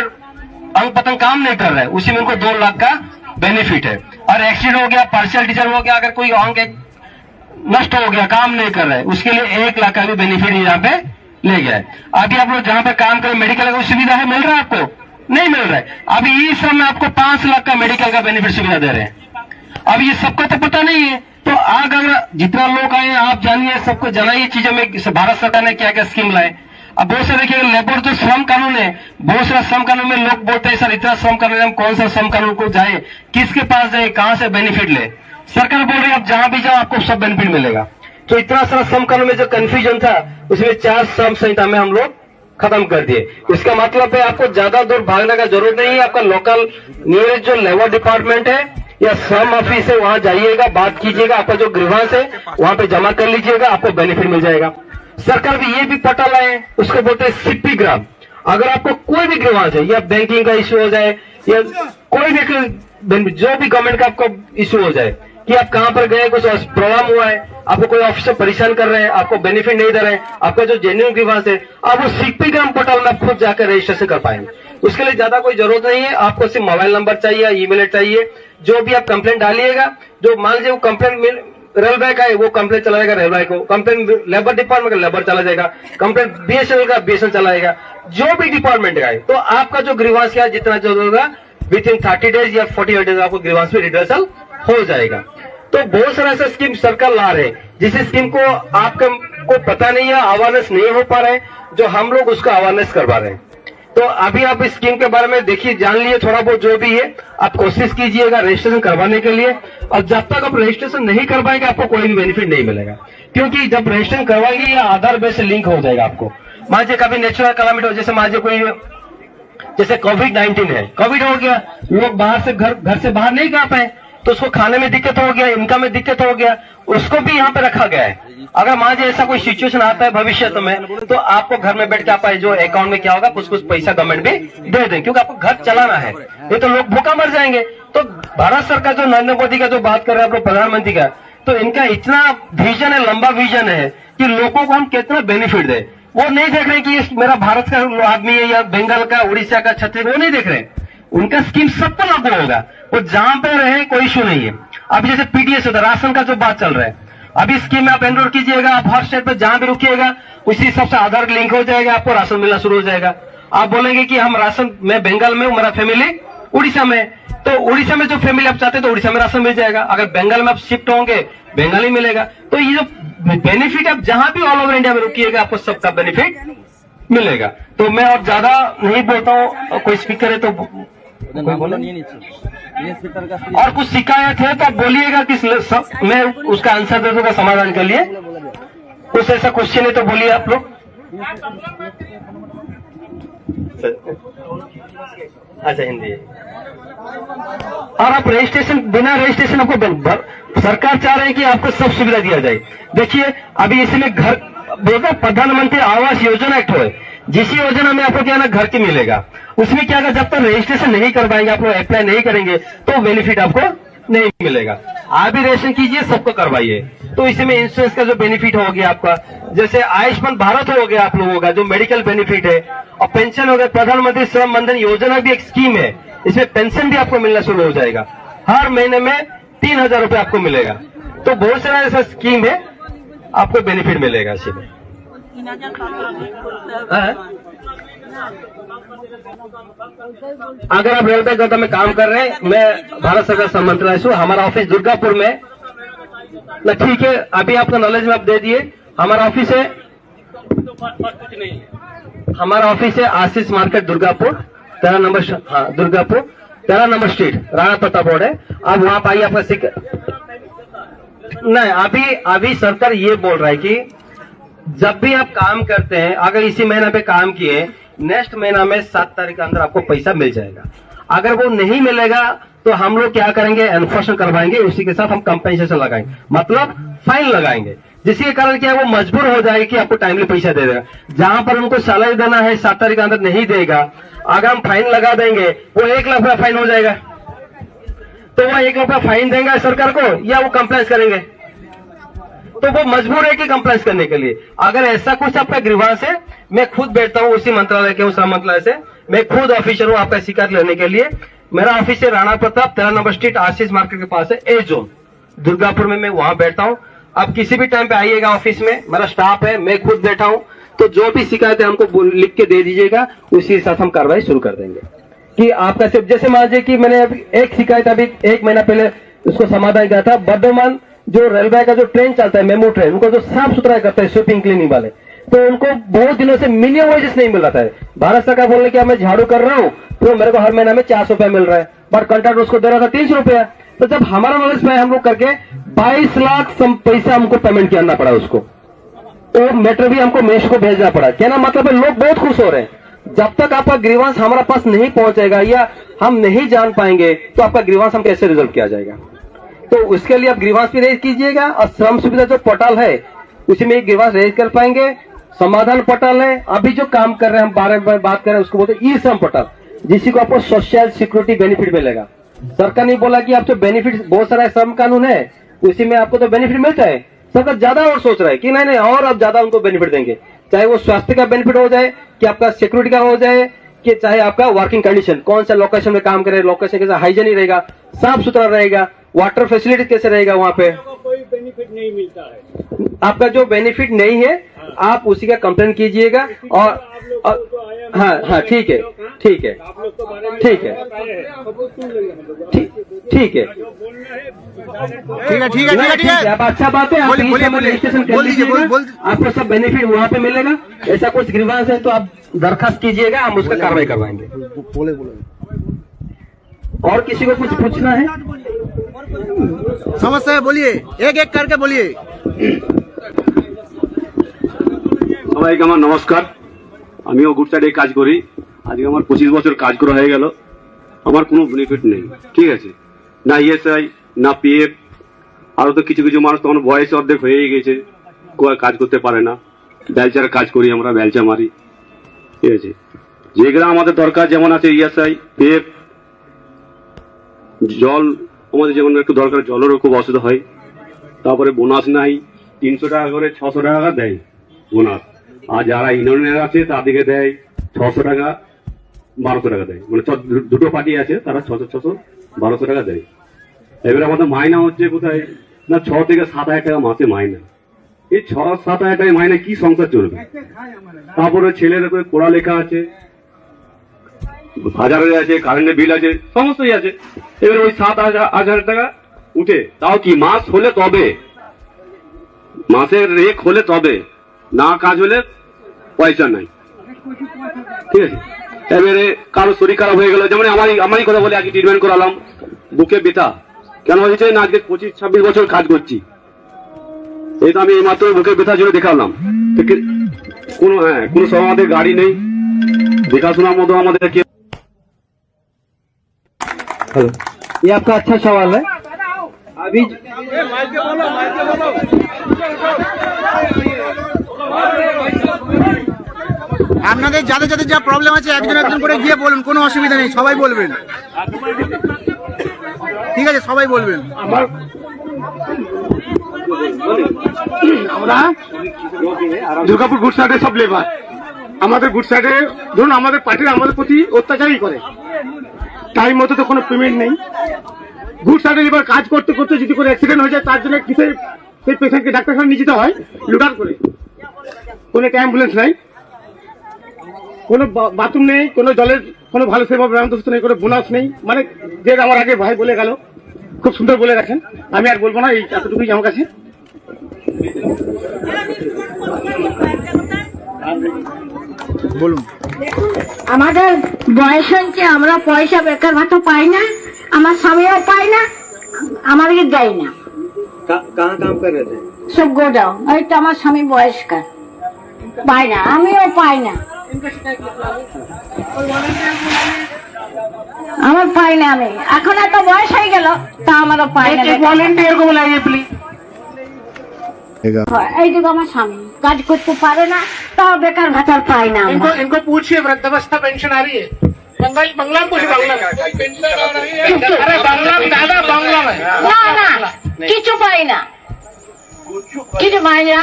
अंग पतंग काम नहीं कर रहा है, उसी में उनको 2 लाख का बेनिफिट है। और एक्सीडेंट हो गया, पार्शियल टीचर हो गया, अगर कोई अंग नष्ट हो गया, काम नहीं कर रहा है, उसके लिए 1 लाख का भी बेनिफिट यहाँ पे ले गया है। अभी आप लोग जहाँ पे काम करें मेडिकल का सुविधा है, मिल रहा है आपको? नहीं मिल रहा है। अभी इस समय में आपको 5 लाख का मेडिकल का बेनिफिट सुविधा दे रहे हैं। अब ये सबको तो पता नहीं है, तो अगर जितना लोग आए आप जानिए, सबको जनाइए चीजों में भारत सरकार ने क्या क्या स्कीम लाए। अब बहुत सारे देखिए लेबर जो श्रम कानून है, बहुत सारा श्रम कानून में लोग बोलते हैं सर इतना श्रम कानून, हम कौन सा श्रम कानून को जाए, किसके पास जाए, कहां से बेनिफिट ले? सरकार बोल रही है आप जहां भी जाओ आपको सब बेनिफिट मिलेगा। तो इतना सारा श्रम कानून में जो कंफ्यूजन था, उसमें 4 श्रम संहिता में हम लोग खत्म कर दिए। इसका मतलब है आपको ज्यादा दूर भागने का जरूरत नहीं है। आपका लोकल नियरेस्ट जो लेबर डिपार्टमेंट है या श्रम ऑफिस है, वहां जाइएगा, बात कीजिएगा, आपका जो ग्रीवांस है वहां पे जमा कर लीजिएगा, आपको बेनिफिट मिल जाएगा। सरकार भी ये भी पता लाए, उसको बोलते हैं CP ग्राम। अगर आपको कोई भी ग्रीवांस है, या बैंकिंग का इश्यू हो जाए या कोई भी जो भी गवर्नमेंट का आपको इश्यू हो जाए, कि आप कहां पर गए, कुछ प्रॉब्लम हुआ है, आपको कोई ऑफिसर परेशान कर रहे हैं, आपको बेनिफिट नहीं दे रहे हैं, आपका जो जेन्युइन ग्रीवांस है आप वो सीपी ग्राम पोर्टल में आप खुद जाकर रजिस्ट्रेशन कर पाएंगे। उसके लिए ज्यादा कोई जरूरत नहीं है, आपको सिर्फ मोबाइल नंबर चाहिए, ईमेल चाहिए। जो भी आप कंप्लेंट डालिएगा, जो मान लीजिए वो कंप्लेंट रेलवे का है वो कंप्लेंट चला जाएगा रेलवे को, कंप्लेंट लेबर डिपार्टमेंट का लेबर चला जाएगा, कंप्लेंट बीएसएनएल का बीएसएनएल चलाएगा, जो भी डिपार्टमेंट का है। तो आपका जो ग्रीवांस क्या जितना जो होगा विद इन 30 डेज या 48 डेज आपको ग्रीवांस पे रिड्रेसल हो जाएगा। तो बहुत सारा ऐसा स्कीम सरकार ला रहे हैं जिस स्कीम को आपको को पता नहीं है, अवेयरनेस नहीं हो पा रहा है, जो हम लोग उसका अवेयरनेस करवा रहे हैं। तो अभी आप इस स्कीम के बारे में देखिए, जान लिए थोड़ा बहुत जो भी है, आप कोशिश कीजिएगा रजिस्ट्रेशन करवाने के लिए। और जब तक आप रजिस्ट्रेशन नहीं करवाएंगे आपको कोई भी बेनिफिट नहीं मिलेगा, क्योंकि जब रजिस्ट्रेशन करवाएंगे या आधार बेस से लिंक हो जाएगा आपको। मान लीजिए कभी नेचुरल कैलामिटी हो, जैसे मान लीजिए कोई जैसे कोविड-19 है, कोविड हो गया, लोग बाहर से घर से बाहर नहीं जा पाए, तो उसको खाने में दिक्कत हो गया, इनकम में दिक्कत हो गया, उसको भी यहाँ पे रखा गया है। अगर मान लीजिए ऐसा कोई सिचुएशन आता है भविष्य में, तो आपको घर में बैठ के आप जो अकाउंट में क्या होगा कुछ पैसा गवर्नमेंट भी दे दें, क्योंकि आपको घर चलाना है, नहीं तो लोग भूखा मर जाएंगे। तो भारत सरकार जो नरेंद्र मोदी का जो बात कर रहे हैं आप लोग प्रधानमंत्री का, तो इनका इतना विजन है, लंबा विजन है कि लोगों को हम कितना बेनिफिट दे। वो नहीं देख रहे कि मेरा भारत का आदमी है या बंगाल का, उड़ीसा का, छत्तीसगढ़, वो नहीं देख रहे। उनका स्कीम सब पर लागू होगा, वो जहां पे रहे कोई इशू नहीं है। अभी जैसे पीडीएस होता है, राशन का जो बात चल रहा है, अभी स्कीम में आप एनरोल कीजिएगा, आप हर स्टेट पे जहां भी रुकिएगा उसी हिसाब से आधार लिंक हो जाएगा, आपको राशन मिलना शुरू हो जाएगा। आप बोलेंगे कि हम राशन, मैं बंगाल में हूं, मेरा फैमिली उड़ीसा में, तो उड़ीसा में जो फैमिली आप चाहते हैं तो उड़ीसा में राशन मिल जाएगा। अगर बंगाल में आप शिफ्ट होंगे बंगाली मिलेगा। तो ये जो बेनिफिट आप जहां भी ऑल ओवर इंडिया में रुकिएगा आपको सबका बेनिफिट मिलेगा। तो मैं और ज्यादा नहीं बोलता हूँ, कोई स्पीकर है तो कोई बोले और कुछ शिकायत है तो आप बोलिएगा कि मैं उसका आंसर दे दूंगा समाधान के लिए। कुछ ऐसा क्वेश्चन है तो बोलिए आप लोग। अच्छा हिंदी है। और आप रजिस्ट्रेशन, बिना रजिस्ट्रेशन आपको सरकार चाह रही है कि आपको सब सुविधा दिया जाए। देखिए अभी इसमें घर बोलते प्रधानमंत्री आवास योजना एक्ट है, जिस योजना में आपको क्या ना घर के मिलेगा, उसमें क्या जब तक रजिस्ट्रेशन नहीं करवाएंगे, आप लोग अप्लाई नहीं करेंगे तो बेनिफिट आपको नहीं मिलेगा। आप भी रजिस्ट्रेशन कीजिए, सबको करवाइए। तो इसमें इंश्योरेंस का जो बेनिफिट हो गया आपका, जैसे आयुष्मान भारत हो गया आप लोगों का जो मेडिकल बेनिफिट है, और पेंशन हो गया, प्रधानमंत्री श्रम बंधन योजना भी एक स्कीम है, इसमें पेंशन भी आपको मिलना शुरू हो जाएगा। हर महीने में 3,000 रुपए आपको मिलेगा। तो बहुत सारा ऐसा स्कीम है, आपको बेनिफिट मिलेगा इसमें। अगर आप रेलवे गदा में काम कर रहे हैं, मैं भारत सरकार श्रम मंत्रालय से, हमारा ऑफिस दुर्गापुर में ना, ठीक है। अभी आपका नॉलेज में आप दे दिए, हमारा ऑफिस है, हमारा ऑफिस है आशीष मार्केट दुर्गापुर 13 नंबर, हाँ Durgapur 13 number street, Rana Pratap road है। आप वहां पर आइए, आपका नहीं, अभी सरकार ये बोल रहा है कि जब भी आप काम करते हैं, अगर इसी महीना पे काम किए, नेक्स्ट महीना में 7 तारीख के अंदर आपको पैसा मिल जाएगा। अगर वो नहीं मिलेगा तो हम लोग क्या करेंगे, एनफोर्समेंट करवाएंगे, उसी के साथ हम कंपेंसेशन लगाएंगे, मतलब फाइन लगाएंगे, जिसके कारण क्या है वो मजबूर हो जाएगी कि आपको टाइमली पैसा दे देगा। जहां पर उनको सैलरी देना है 7 तारीख के अंदर नहीं देगा, अगर हम फाइन लगा देंगे वो 1 लाख रुपया फाइन हो जाएगा। तो वो 1 लाख रुपया फाइन देंगे सरकार को या वो कंप्लेंट करेंगे, तो वो मजबूर है कि कंप्लेंट करने के लिए। अगर ऐसा कुछ आपका ग्रीवांस है, मैं खुद बैठता हूँ उसी मंत्रालय के, उस मंत्रालय से मैं खुद ऑफिसर हूँ आपका शिकायत लेने के लिए। मेरा ऑफिस है राणा प्रताप 13 नंबर स्ट्रीट, आशीष मार्केट के पास है, ए जोन दुर्गापुर में, मैं वहां बैठता हूँ। आप किसी भी टाइम पे आइएगा ऑफिस में, मेरा स्टाफ है, मैं खुद बैठा हूँ। तो जो भी शिकायत है हमको लिख के दे दीजिएगा, उसी के साथ हम कार्रवाई शुरू कर देंगे। कि आपका सिर्फ जैसे मान लीजिए कि मैंने अभी एक शिकायत अभी 1 महीना पहले उसको समाधान किया था। बर्धमान जो रेलवे का जो ट्रेन चलता है, मेमो ट्रेन, उनको जो साफ सुथरा करता है, स्वीपिंग क्लीनिंग वाले, तो उनको बहुत दिनों से मिनिमम वेजेस नहीं मिल रहा था। भारत सरकार बोल रही कि मैं झाड़ू कर रहा हूँ तो मेरे को हर महीना में 400 रुपया मिल रहा है, बट कॉन्ट्रैक्ट उसको दे रहा था 300 रुपया। तो जब हमारा नॉलेज में हम लोग करके 22 लाख पैसा हमको पेमेंट करना पड़ा उसको, तो मैटर भी हमको मेश को भेजना पड़ा। कहना मतलब है लोग बहुत खुश हो रहे हैं। जब तक आपका ग्रीवांस हमारा पास नहीं पहुंचेगा या हम नहीं जान पाएंगे तो आपका ग्रीवांस हम कैसे रिजल्व किया जाएगा। तो उसके लिए आप ग्रीवांस भी रेज कीजिएगा, और श्रम सुविधा जो पोर्टल है उसी में ग्रीवांस रेज कर पाएंगे। समाधान पोर्टल है, अभी जो काम कर रहे हैं हम बार बार बात कर रहे हैं उसको बोलते हैं ई श्रम पोर्टल, जिसी को आपको सोशल सिक्योरिटी बेनिफिट मिलेगा। सरकार ने बोला कि आप जो बेनिफिट, बहुत सारा श्रम कानून है उसी में आपको तो बेनिफिट मिलता है। सरकार ज्यादा और सोच रहा है कि नहीं नहीं और अब ज्यादा उनको बेनिफिट देंगे, चाहे वो स्वास्थ्य का बेनिफिट हो जाए कि आपका सिक्योरिटी का हो जाए कि चाहे आपका वर्किंग कंडीशन, कौन सा लोकेशन में काम करे, लोकेशन कैसा हाइजीनिक रहेगा, साफ सुथरा रहेगा, वाटर फैसिलिटी कैसे रहेगा वहाँ पे। कोई बेनिफिट नहीं मिलता है। आपका जो बेनिफिट नहीं है आप उसी का कंप्लेन कीजिएगा और हाँ ठीक है ठीक है ठीक है ठीक है ठीक है आप अच्छा बात है, आप बोलिए रजिस्ट्रेशन कर बोल दीजिए लीजिएगा, बोल आपको सब बेनिफिट वहाँ पे मिलेगा। ऐसा कुछ ग्रीवांस है तो आप दरखास्त कीजिएगा, हम उसका कार्रवाई करवाएंगे। और किसी को कुछ पूछना है? समस्या है बोलिए, एक एक करके बोलिए। সবাইকে আমার নমস্কার। আমিও গুড সাইডে কাজ করি, আজকে আমার 25 বছর কাজ করা হয়ে গেল। আমার কোনো বেনিফিট নেই, ঠিক আছে, না ইএসআই না পিএফ। আরো তো কিছু কিছু মানুষ তখন বয়স অর্ধেক হয়ে গেছে, কাজ করতে পারে না। বেলচার কাজ করি আমরা, বেলচা মারি, ঠিক আছে। যেগুলো আমাদের দরকার যেমন আছে ইএসআই পিএফ, জল আমাদের যেমন একটু দরকার, জলেরও খুব অসুবিধা হয়। তারপরে বোনাস নাই, 300 টাকা করে 600 টাকা দেয় বোনাস। আর যারা ইউনিয়নের আছে তাদেরকে দেয় 600 টাকা 1200 টাকা দেয়, মানে দুটো পার্টি আছে তারা 600 1200 টাকা দেয়। এবারে আমাদের মাইনা হচ্ছে কোথায় না 6 থেকে 7 হাজার টাকা মাসে মাইনা। এই 6-7 হাজার টাকা মাইনা কি সংসার চলবে? তারপরে ছেলের পড়ালেখা আছে, বাজারে আছে, কারেন্টের বিল আছে, সমস্তই আছে। এবার ওই 7,000 টাকা উঠে, তাও কি মাস হলে তবে, মাসের রেক হলে তবে, না কাজ হলে পয়সা নাই, ঠিক আছে। এবারে কারো শরীর খারাপ হয়ে গেল, যেমন আমারই কথা বলে আগে ট্রিটমেন্ট করালাম, বুকে ব্যথা কেন হয়েছে না আজকে 25-26 বছর কাজ করছি, এই তো আমি এইমাত্র বুকে ব্যথা জন্য দেখালাম। কোনো সময় আমাদের গাড়ি নেই, দেখাশোনার মতো আমাদের কি। हेलो, ये आपका अच्छा सवाल है। अभी আপনাদের যাদের যাদের যা প্রবলেম আছে একজন একজন করে গিয়ে বলুন, কোনো অসুবিধা নেই, সবাই বলবেন, ঠিক আছে, সবাই বলবেন। আমরা দুর্গাপুর গুড সাইডে সব লেবার, আমাদের গুড সাইডে ধরুন আমাদের পার্টির আমাদের প্রতি অত্যাচারই করে, টাইম মতো তো কোনো পেমেন্ট নেই। গুড সাইডে এবার কাজ করতে করতে যদি কোনো অ্যাক্সিডেন্ট হয়ে যায় তার জন্য কিসে সেই পেশেন্টকে ডাক্তারখানা নিয়ে যেতে হয় লুটার করে, কোনো অ্যাম্বুলেন্স নাই, কোনো বাথরুম নেই, কোনো জলের কোনো ভালো সেবা ব্যবস্থা নেই, কোনো বোনাস নেই। মানে যে আমার আগে ভাই বলে গেল, খুব সুন্দর বলে গেছেন, আমি আর বলবো না, এই এতটুকুই আমার কাছে। বলুন। আমাদের বয়স হচ্ছে, আমরা পয়সা বেকার ভাতা পাই না, আমার স্বামীও পায় না, আমাদেরকে দেয় না। कहाँ काम कर रहे थे? সব গোডাও, এই তো আমার স্বামী বয়স্কার, পায় না, আমিও পাই না, আমার পাই না। আমি এখন এত বয়স হয়ে গেল তা আমারও পাই না। वॉलंटियर को बुलाइए प्लीज। এইদিকে আমার স্বামী কাজ করতে পারে না, তাও বেকার ভাতার পাই না। इनको पूछिए वृद्धावस्था पेंशन आ रही है? बंगला में पूछिए, बंगला में। अरे बंगला में दादा, बंगला में না না, কিছু পাই না, কিছু পাই না,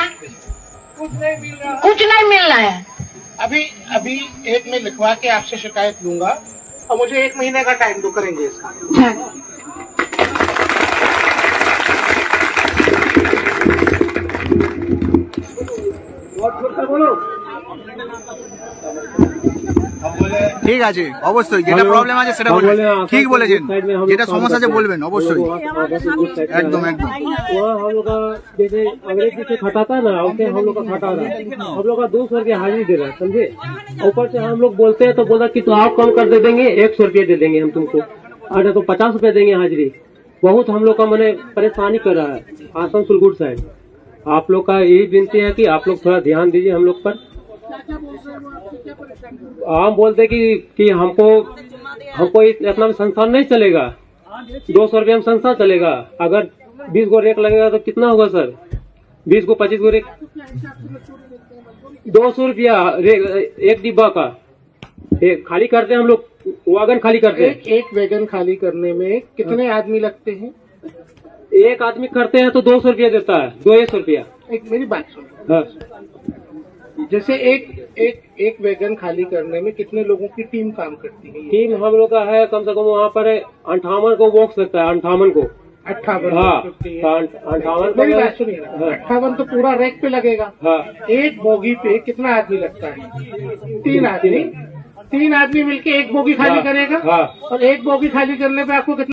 कुछ नहीं मिल रहा है। अभी एक में लिखवा के आपसे शिकायत लूंगा और मुझे 1 महीने का टाइम दो, करेंगे इसका। ঠিক আছে, অবশ্যই যেটা প্রবলেম আছে সেটা বলবেন, ঠিক বলেছেন, যেটা সমস্যা আছে বলবেন অবশ্যই, একদম একদম। वहाँ हम लोग का जैसे अंग्रेजी से खटाता ना, उसे हम लोग का खटा रहा, हम लोग का 200 रुपया हाजिरी दे रहा है, समझे। ऊपर से हम लोग बोलते हैं तो बोला कि तो आप कम कर दे देंगे, 100 रुपया दे देंगे हम तुमको, अरे तो 50 रुपया देंगे हाजिरी। बहुत हम लोग का मैंने परेशानी कर रहा है आसनसोल गुड साइड। आप लोग का यही विनती है कि आप लोग थोड़ा ध्यान दीजिए हम लोग पर। हम बोलते कि हमको इतना में संस्थान नहीं चलेगा, 200 रुपया में संस्थान चलेगा। अगर 20 गो रेक लगेगा तो कितना होगा सर? 20 को 25 गो रेक, 200 रुपया एक डिब्बा का खाली करते हैं हम लोग। वागन खाली करते हैं। एक वैगन खाली करने में कितने आदमी लगते हैं? एक आदमी करते हैं तो 200 रुपया देता है, 200 रुपया। एक मेरी बात सुनो। हाँ। जैसे एक वैगन खाली करने में कितने लोगों की टीम काम करती है? टीम हम लोग का है कम से कम वहाँ पर 58 को बॉक्स लगता है, 58 को। 58। हाँ, 58 मेरी बात सुनिए ना, 58 तो पूरा रैक पे लगेगा। हाँ। एक बोगी पे कितना आदमी लगता है? 3 आदमी। 3 आदमी मिलके एक बोगी खाली करेगा। हाँ। और एक बोगी खाली करने पे आपको कितना